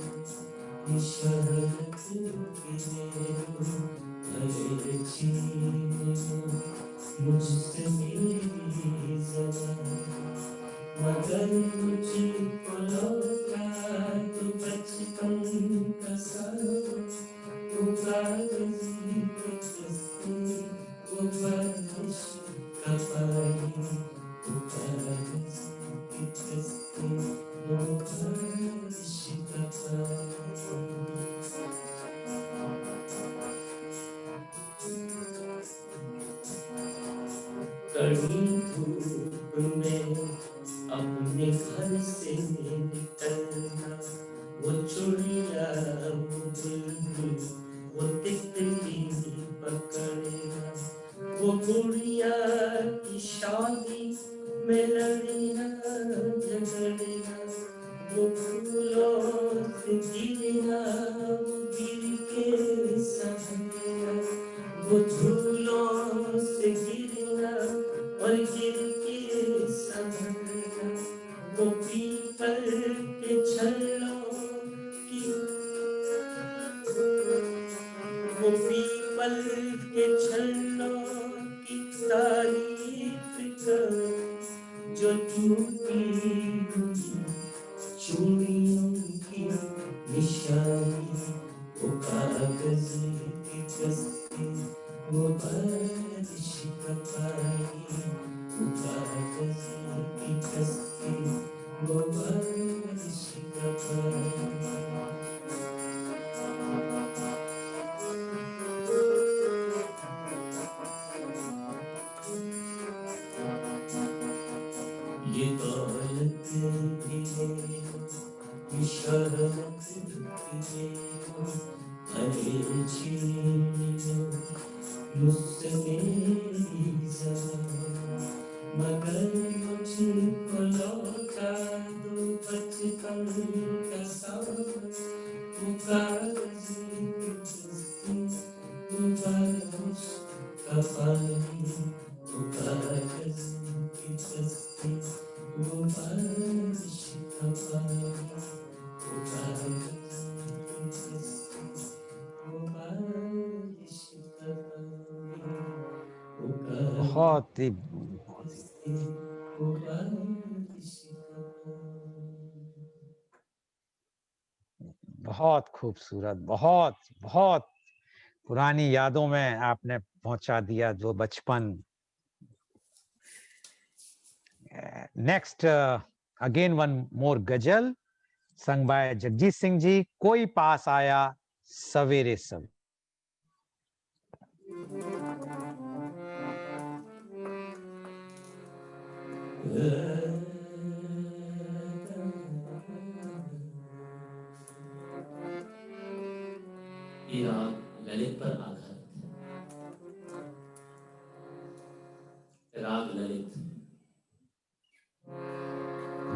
ये शहरत की तेरी, भले छीन लो मुझसे मेरी ज़बान, मगर मुझको लौटा तो बचपन का सावन, वो कागज़ की कश्ती, वो बारिश का पानी, वो कागज़ की कश्ती, वो बारिश का पानी। कड़ी धूप में अपने घर से निकलना, वो चुड़िया वो बुलबुल वो तितली पकड़ना, वो गुड़िया की शादी में लड़ना झगड़ना, वो फूलों से गिरना वो गिर के सहना, वो झूलों से गिरना और गिर के सहना, वो पीपल के छल्लों की, वो पीपल के छल्लों की तारीफ कर, जो टूटी हुई चूड़ियों की निशानी, वो कागज़ की कश्ती, वो बारिश का पानी, वो कागज़ की कश्ती, वो बारिश का पानी। ये दौलत भी ले लो, ये शहरत भी ले लो, भले छीन लो मुझसे मेरी ज़बान, मगर मुझको लौटा दो बचपन का सावन, वो कागज़ की कश्ती, वो बारिश का पानी, वो कागज़ की कश्ती, वो बारिश का पानी, वो कागज़ की कश्ती, वो बारिश का पानी, वो कागज़ बहुत ही की कश्ती, वो बारिश का पानी। बहुत खूबसूरत, बहुत बहुत पुरानी यादों में आपने पहुंचा दिया जो बचपन। नेक्स्ट अगेन वन मोर गजल sung by जगजीत सिंह जी, कोई पास आया सवेरे सब। ये राग ललित पर आधारित है, राग ललित।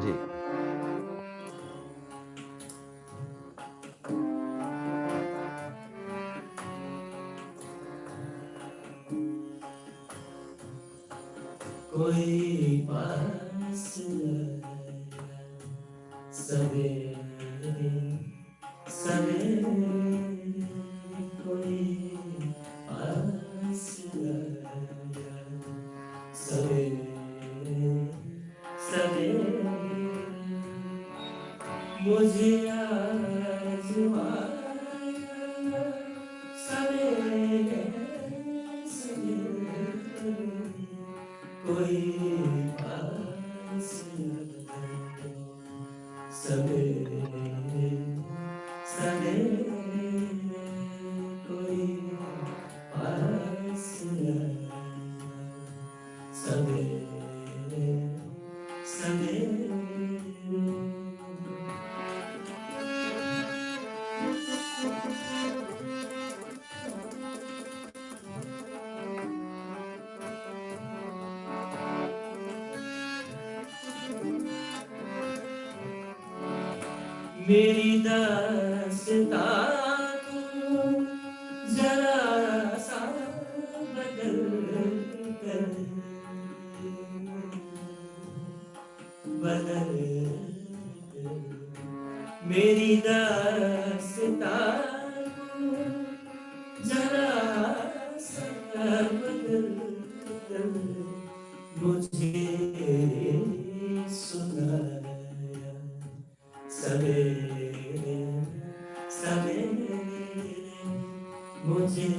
जी कोई पास आया सवेरे सवेरे, कोई पास आया सवेरे सवेरे, मुझे आज़माया सवेरे सवेरे, कोई पास आया सवेरे मेरी दास्तां तू जरा सा बदल कर बदल कर मेरी दास्तां तू जरा सा बदल कर मुझे सुनाया सवेरे सवेरे मुझे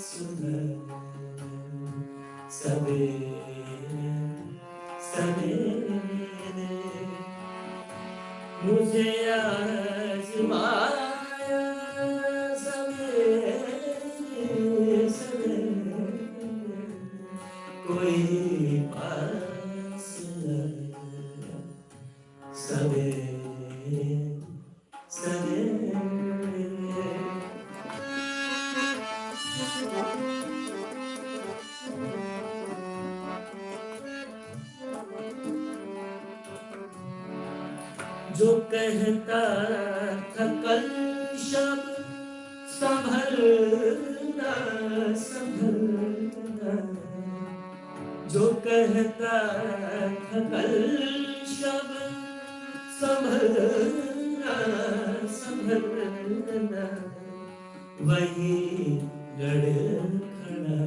सुनाया सवेरे सवेरे मुझे आज़माया सवेरे सवेरे कोई पास आया सवेरे सवेरे जो कहता था कल शब संभलना संभलना जो कहता था कल शब संभलना संभलना वही लड़ खड़ा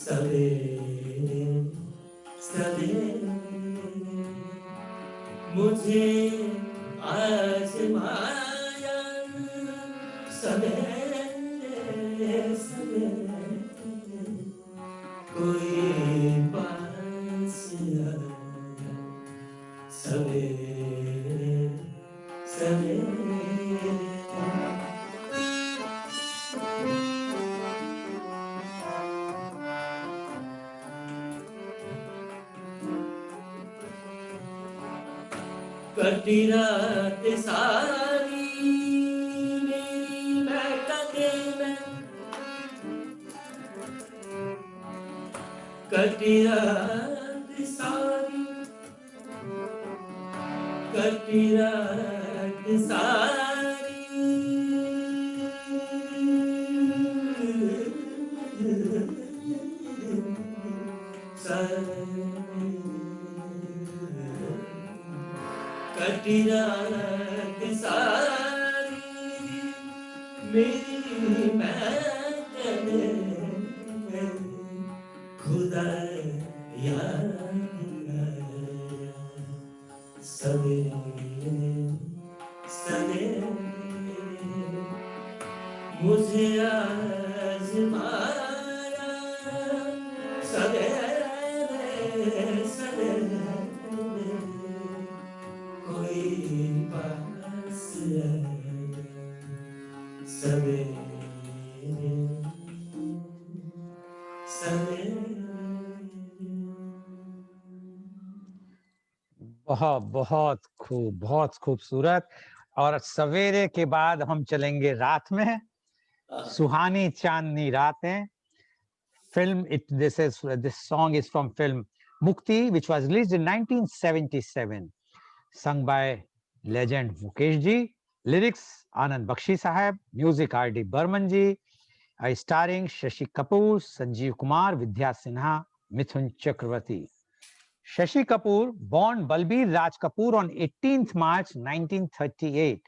सवेरे सवेरे मुझे आज़माया सवेरे सवेरे कोई पास आया सवेरे सवेरे कटी रात सारी मेरी महकते में कटी रात सारी कटी रात सारी कटी रात सारी मेरी महकते में खुदा याद आया सवेरे सवेरे मुझे आज़माया सवेरे सवेरे कोई पास आया सवेरे सवेरे बहुत खूबसूरत। और सवेरे के बाद हम चलेंगे रात में। सुहानी चांदनी रातें film. This song is from film Mukti, which was released in 1977, sung by legend Mukesh ji, lyrics Anand Bakshi sahab, music R.D. Burman ji, starring Shashi Kapoor, Sanjeev Kumar, Vidya Sinha, Mithun Chakravarti. Shashi Kapoor, born Balbir Raj Kapoor on 18th March 1938,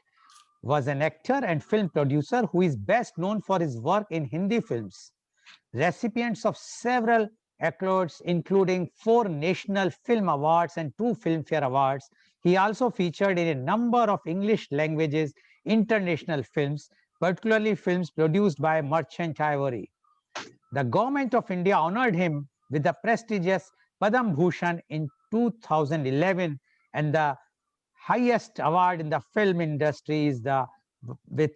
was an actor and film producer who is best known for his work in Hindi films. Recipients of several accolades, including 4 National Film Awards and 2 Filmfare Awards. He also featured in a number of English languages international films, particularly films produced by Merchant Ivory. The Government of India honored him with the prestigious Padam Bhushan in 2011, and the highest award in the film industry is with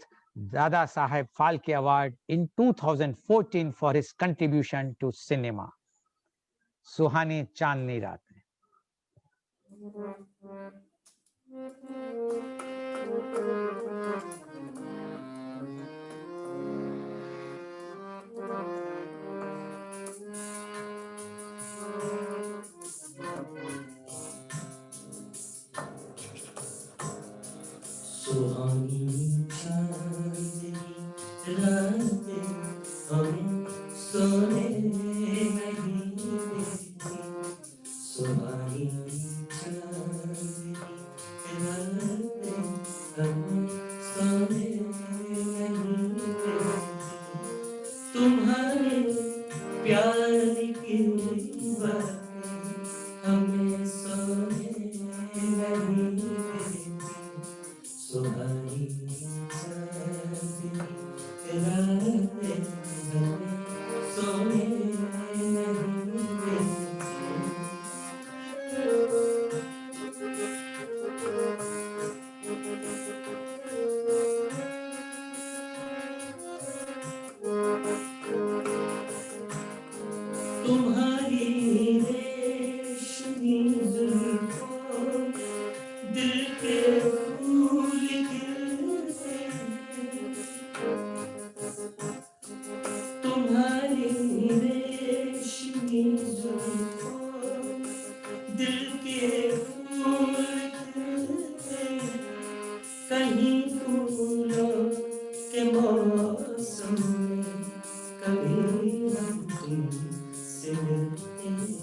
Dada Saheb Phalke Award in 2014 for his contribution to cinema. Suhani Chandni Ratein. सुहानी चांदनी रातें हमें सोने नहीं देती, सुहानी चांदनी रातें हमें सोने नहीं देती, तुम्हारे प्यार की बातें हमें सोने नहीं देती, सुहानी चांदनी रातें हमें सोने नहीं देती। तुम्हारी रेशमी जुल्फों दिल के फूल खिलते हैं, तुम्हारी रेशमी जुल्फों दिल के फूल खिलते हैं, कहीं फूलों के मौसम में कभी हम तुमसे मिलते हैं,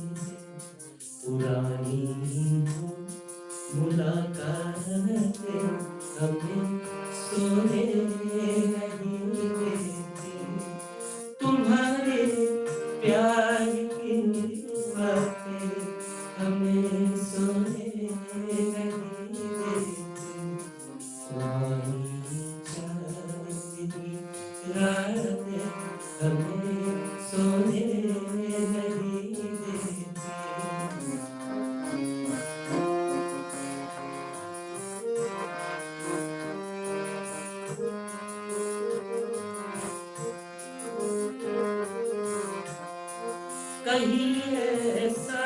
पुरानी वो मुलाकातें हमें सोने नहीं देती, तुम्हारे प्यार की बातें हमें सोने नहीं देती, सुहानी चांदनी रातें हमें सोने नहीं देती। कहीं ऐसा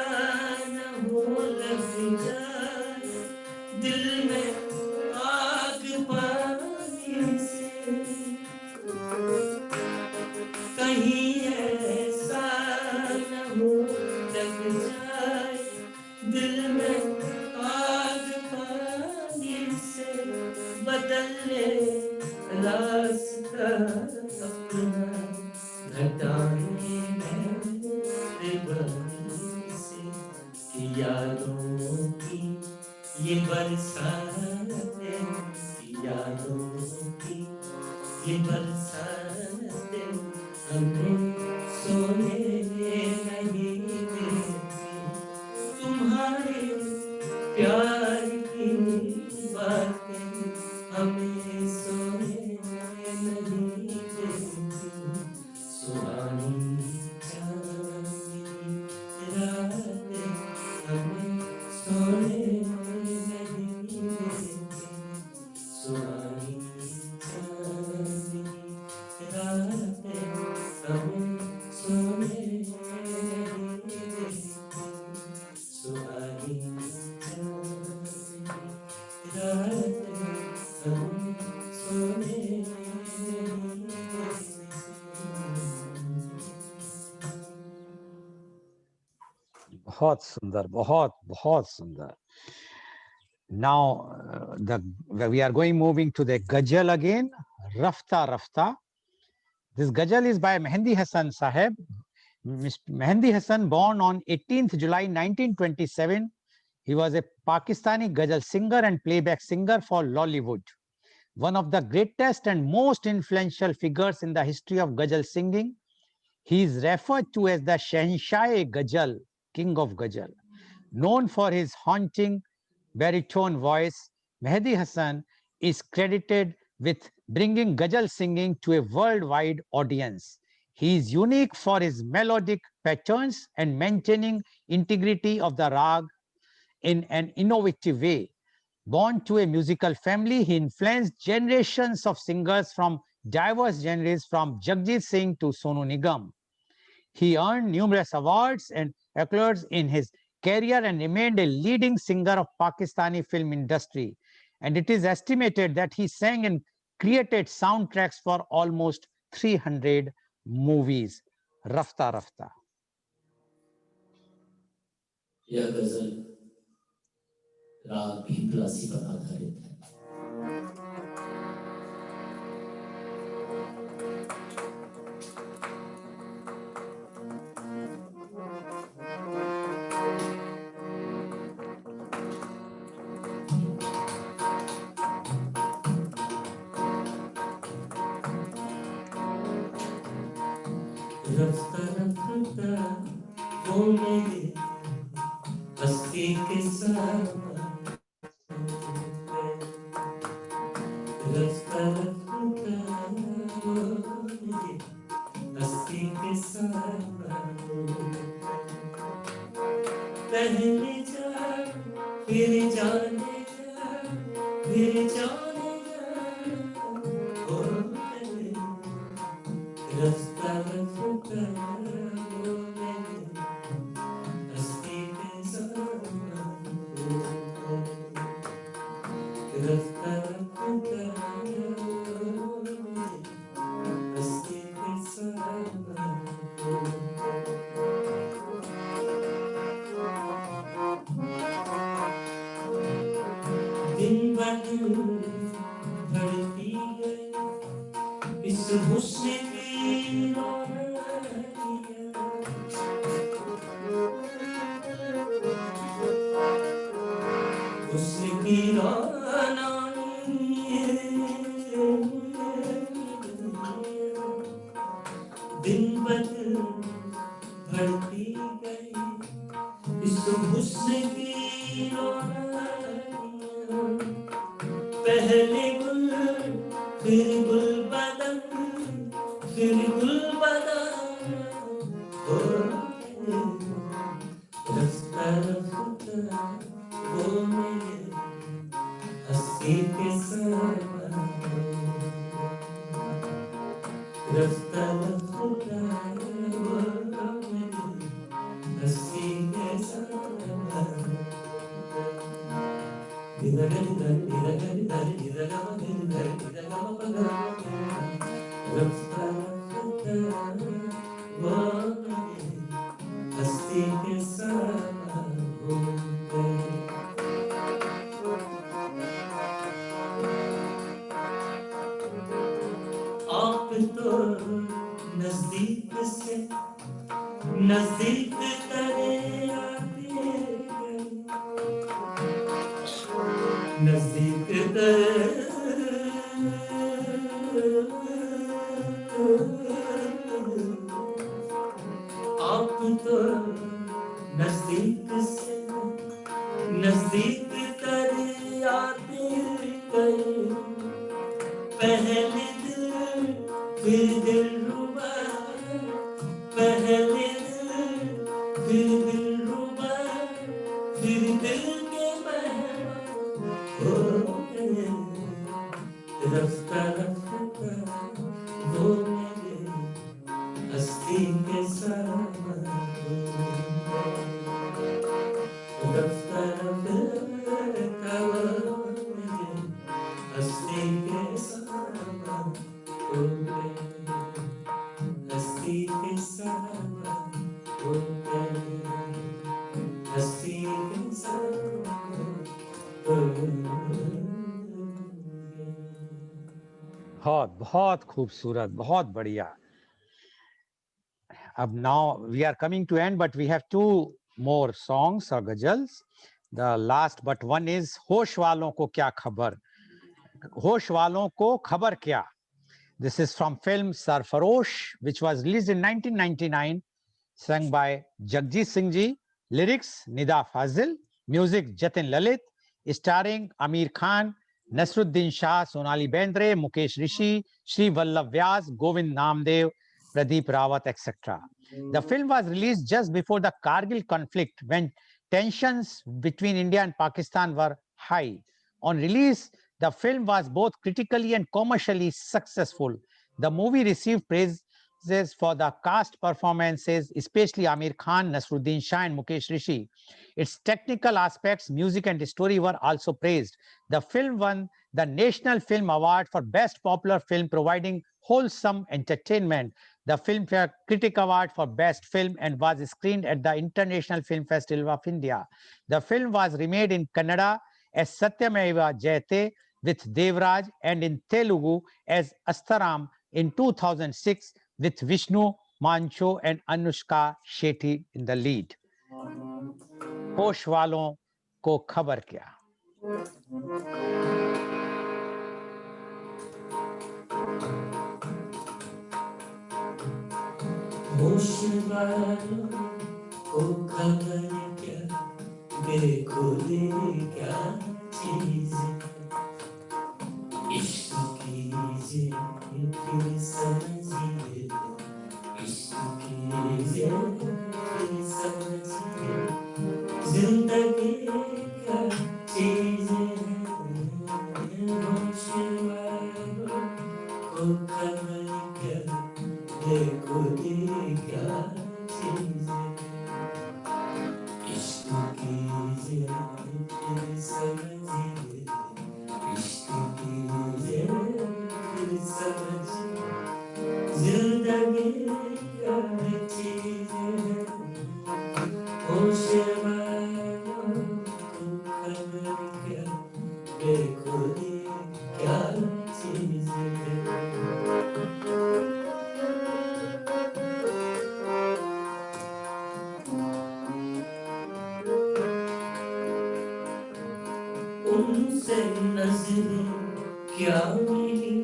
न हो लग जाए दिल में आग पानी से, कहीं ऐसा न हो लग जाए दिल में आग पानी से, बदले रास्ता अपना घटाने मेरे बनी से, यादों की ये बरसातें, यादों की ये बरसातें हमें सोने नहीं देती, तुम्हारे प्यार की बातें हमें सोने नहीं देती, सुहानी चांदनी रातें हमें सोने नहीं देती, सुहानी चांदनी रातें हमें सोने नहीं देती, सुहानी चांदनी रातें हमें सोने नहीं देती। बहुत सुंदर, बहुत बहुत सुंदर. Now we are moving to the ghazal again, Rafta Rafta. This ghazal is by Mehendi Hasan Saheb. Mehendi Hasan, born on 18th July 1927, he was a Pakistani ghazal singer and playback singer for Lollywood. One of the greatest and most influential figures in the history of ghazal singing, he is referred to as the Shahenshah-e-Ghazal, King of Ghazal. Known for his haunting baritone voice, Mehendi Hasan is credited with bringing ghazal singing to a worldwide audience. He is unique for his melodic patterns and maintaining integrity of the rag in an innovative way. Born to a musical family, he influenced generations of singers from diverse genres, from Jagjit Singh to Sonu Nigam. He earned numerous awards and accolades in his career and remained a leading singer of Pakistani film industry. And it is estimated that he sang and created soundtracks for almost 300 movies. Rafta Rafta. यह गजल राग भीमरासी पर आधारित है। रफ्ता रफ्ता वो मेरे हस्ती के साथ रफ्ता रफ्ता वो मेरे हस्ती के साथ पहले जा फिर जाने जा फिर जाने जा ओ मेरे रफ्ता रफ्ता वो मेरे हस्ती के साथ रफ्ता रफ्ता वो मेरे हस्ती के साथ दिन ब दिन बढ़ती गई इस हुस्न की रौनकियाँ हुस्न की रौनकियाँ दिन ब दिन बढ़ती गई इस हुस्न की रौनकियाँ पहले गुल फिर गुल बदन फिर गुल बदन हो रफ्ता रफ्ता वो मेरे हस्ती के साथ रफ्ता रफ्ता वो मेरे हस्ती के साथ रफ्ता रफ्ता वो मेरे हस्ती के साथ आप तो नजदीक से नजदीक करे आते गए नजदीक आप तो नजदीक से नजदीक करे आते गए पहले दिल फिर दिलरुबा पहले दिल फिर दिलरुबा फिर दिल के मेहमान हो गए रफ्ता रफ्ता वो मेरे हस्ती के साथ रफ्ता रफ्ता वो मेरे हस्ती के साथ हो गए हस्ती के साथ हो गए हस्ती के साथ हो गए बहुत बहुत खूबसूरत, बहुत बढ़िया. अब now we are coming to end, but we have two more songs or ghazals. The last but one is होश वालों को क्या खबर. होश वालों को खबर क्या. This is from film Sarfarosh, which was released in 1999, sung by Jagjit Singh ji, lyrics Nida Fazil, music Jatin Lalit, starring Amir Khan, Nasruddin Shah, Sonali Bendre, Mukesh Rishi, Shri Vallabh Vyas, Govind Namdev, Pradeep Rawat, etc. The film was released just before the Kargil conflict, when tensions between India and Pakistan were high. On release, the film was both critically and commercially successful. The movie received praises for the cast performances, especially Amir Khan, Nasruddin Shah, and Mukesh Rishi. Its technical aspects, music, and story were also praised. The film won the National Film Award for Best Popular Film, providing wholesome entertainment, the Filmfare Critic Award for Best Film, and was screened at the International Film Festival of India. The film was remade in Kannada as Satyameva Jayate with Devraj, and in Telugu as Astaram in 2006 with Vishnu Mancho and Anushka Shetty in the lead. होश वालों को खबर क्या. होश वालों को खबर क्या, देखो ये क्या चीज है। इश्क कीजिए फिर समझिए, इश्क कीजिए फिर समझिए, जिंदगी क्या चीज है। होश वालों को खबर क्या, देखो ये क्या चीज है। इश्क कीजिए फिर समझिए, इश्क कीजिए फिर समझिए, जिंदगी क्या चीज है। होश वालों को खबर क्या, देखो ये क्या चीज है। उनसे नजरें क्या मिली,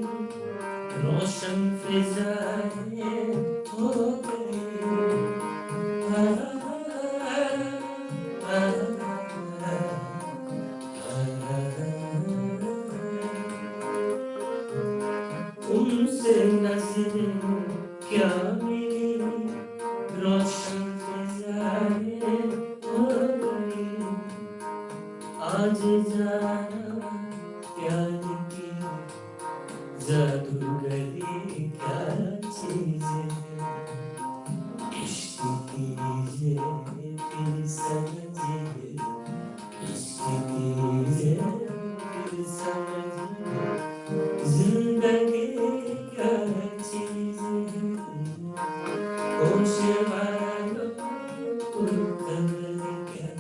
रोशन फिजाएं हो गई। उनसे नजरें क्या मिली, रोशन फिजाएं हो गई। आज जाना प्यार की जादूगरी क्या चीज है। इश्क कीजिए फिर समझिए, इश्क कीजिए फिर समझिए, जिंदगी क्या चीज है। होश वालों को खबर क्या,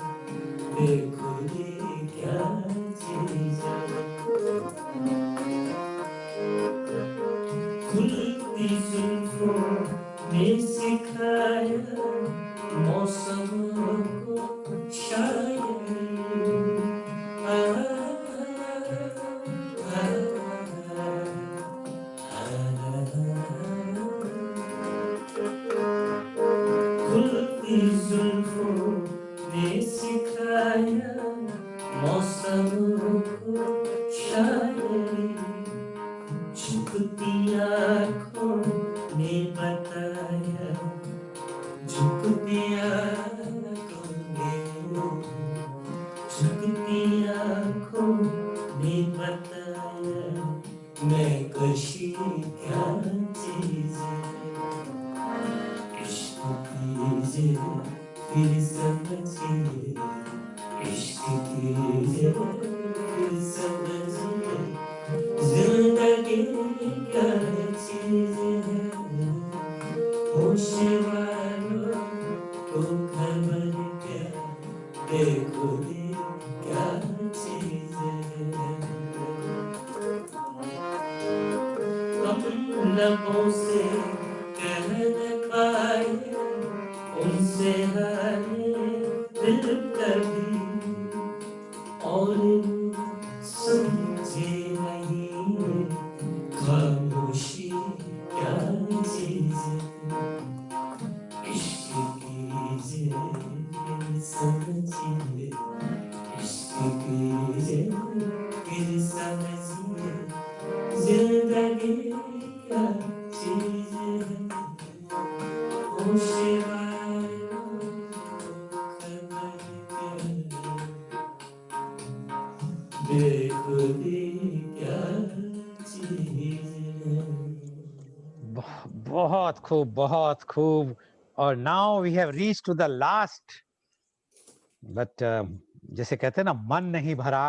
देखो ये क्या चीज है। खुलती जुल्फों ने सिखाया मौसमों को शायरी। आ, आ, खुलती जुल्फों ने सिखाया मौसमों को शायरी। झुकती आँखों ने बताया, झुकती आँखों ने, झुकती आँखों ने बताया, मैं कशी क्या चीज है। इश्क कीजिए फिर समझिए, इश्क कीजिए फिर समझिए, जिंदगी क्या चीज है। होश वालों को खबर क्या, देखो ये क्या चीज है। हम लबों से कह न पाए, उनसे हारे दिल कभी, और समझे नहीं खामोशी क्या चीज है। इश्क कीजिए फिर समझिए, इश्क कीजिए फिर समझिए, जिंदगी क्या चीज है। होश वालों को खबर क्या, देखो ये क्या चीज है। बहुत खूब, बहुत खूब। और now we have reach to the last, but जैसे कहते हैं ना, मन नहीं भरा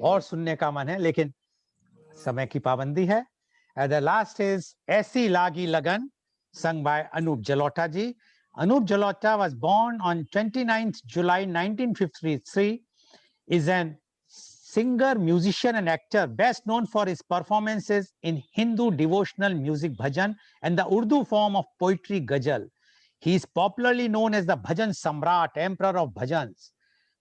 और सुनने का मन है, लेकिन समय की पाबंदी है। एट द लास्ट इज ऐसी लागी लगन, sung by Anup Jalota ji. Anup Jalota was born on 29th July 1953, is an singer, musician, and actor best known for his performances in Hindu devotional music bhajan and the Urdu form of poetry ghazal. He is popularly known as the Bhajan Samrat, Emperor of Bhajans.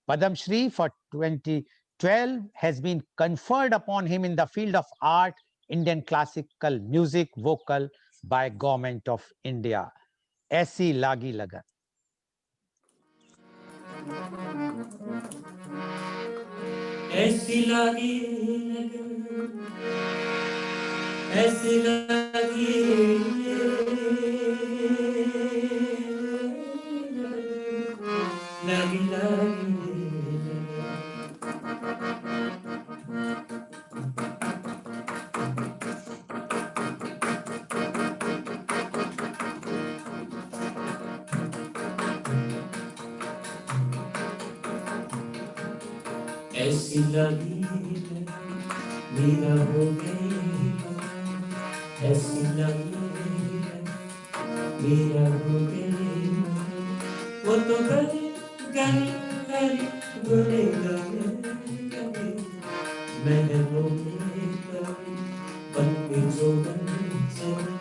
Padam Shri for 2012 has been conferred upon him in the field of art, Indian classical music, vocal by Government of India. ऐसी लागी लगन। ऐसी लागी लगन, ऐसी लागी लागी लागी ऐसी लगी मेरा हो गई, ऐसी लगी मेरा हो गई, वो तो गली गली गली गुले गली गली, मैंने रोके गली बन के जो बन चली,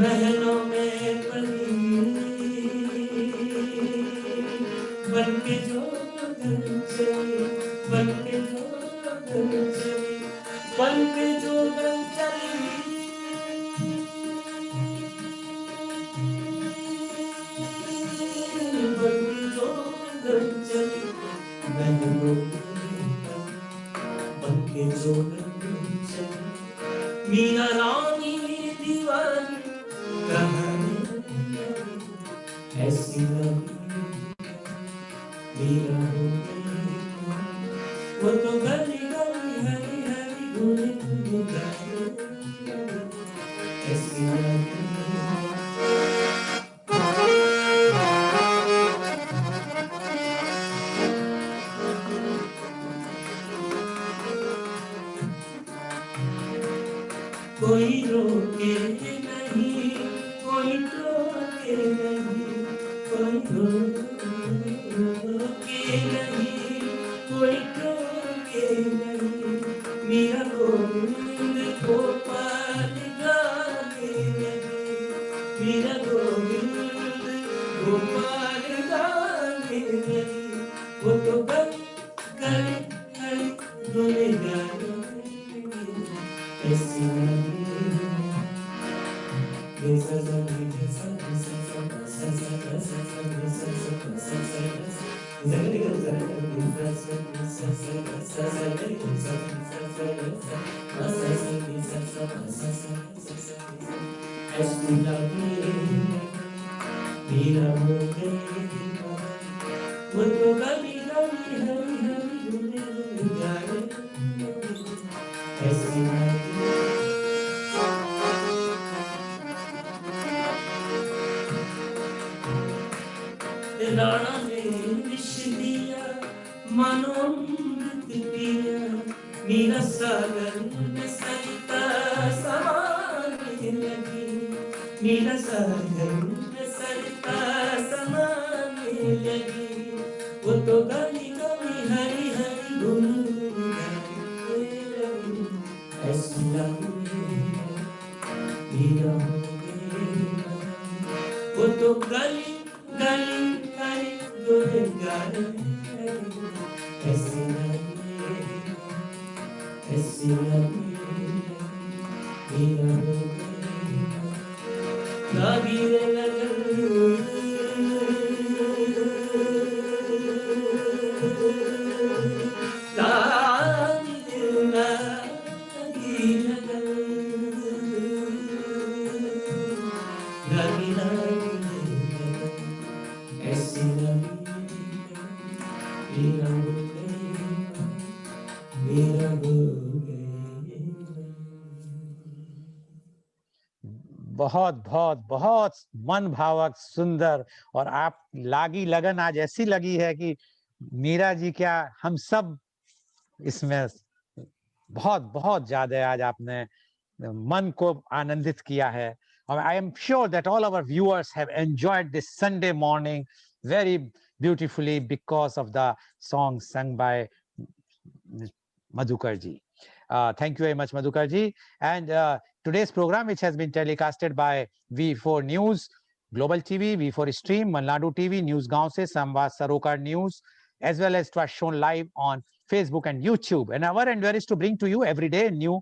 महलों में पली बन के जो बन चली, बन के जो बन चली, बन के जो बन चली, बन के जो बन चली, महलों में बन के जो बन चली, मीरा रानी दीवानी कहानी ऐसी लगी मीरा हो गई, वो तो गली गली हरी हरी घूमे घूमे गाए, ऐसी लगी कोई रोके नहीं, कोई टोके नहीं, कोई रोके नहीं, कोई टोके नहीं, मेरा गोविंद गोपाल गाने लगे, मेरा गोविंद गोपाल गाने लगे, वो तो गली गली गली गुने गाने ऐसी राणा ने विष दिया मानो अमृत पिया, मीरा सागर में सरिता समाने लगी, मीरा सागर में सरिता समाने लगी, वो तो गली गली हरी हरी गुनगुनाने लगी, ऐसी लगी मीरा हो गई, वो तो गली गली गली गुनगुनाने लगी, ऐसी लगी मीरा हो गई, लागी रे लगन बहुत बहुत बहुत मन भावक सुंदर। और आप लागी लगन आज ऐसी लगी है कि मीरा जी क्या हम सब इसमें बहुत बहुत ज्यादा आज आपने मन को आनंदित किया है। और I am sure that all our viewers have enjoyed this Sunday morning very beautifully because of the song sung by Madhukar ji. Thank you very much, Madhukar ji. And today's program, which has been telecasted by V4 News, Global TV, V4 Stream, Malnadu TV, News Gaon se, Samvad Sarokar News, as well as it was shown live on Facebook and YouTube. And our endeavor is to bring to you every day a new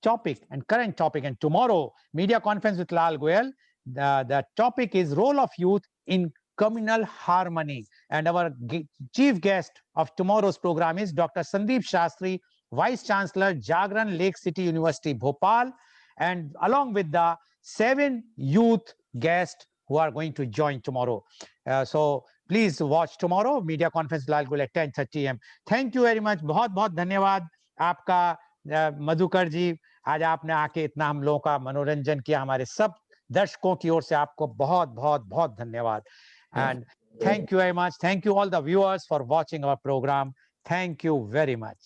topic and current topic. And tomorrow, media conference with Lal Goyal, The topic is role of youth in communal harmony. And our chief guest of tomorrow's program is Dr. Sandeep Shastri, Vice Chancellor, Jagran Lake City University, Bhopal, and along with the 7 youth guests who are going to join tomorrow. So please watch tomorrow media conference Lal Goyal at 10:30 am. Thank you very much. बहुत बहुत धन्यवाद आपका मधुकर जी, आज आपने आके इतना हम लोगों का मनोरंजन किया। हमारे सब दर्शकों की ओर से आपको बहुत बहुत बहुत धन्यवाद। And thank you very much. Thank you all the viewers for watching our program. Thank you very much.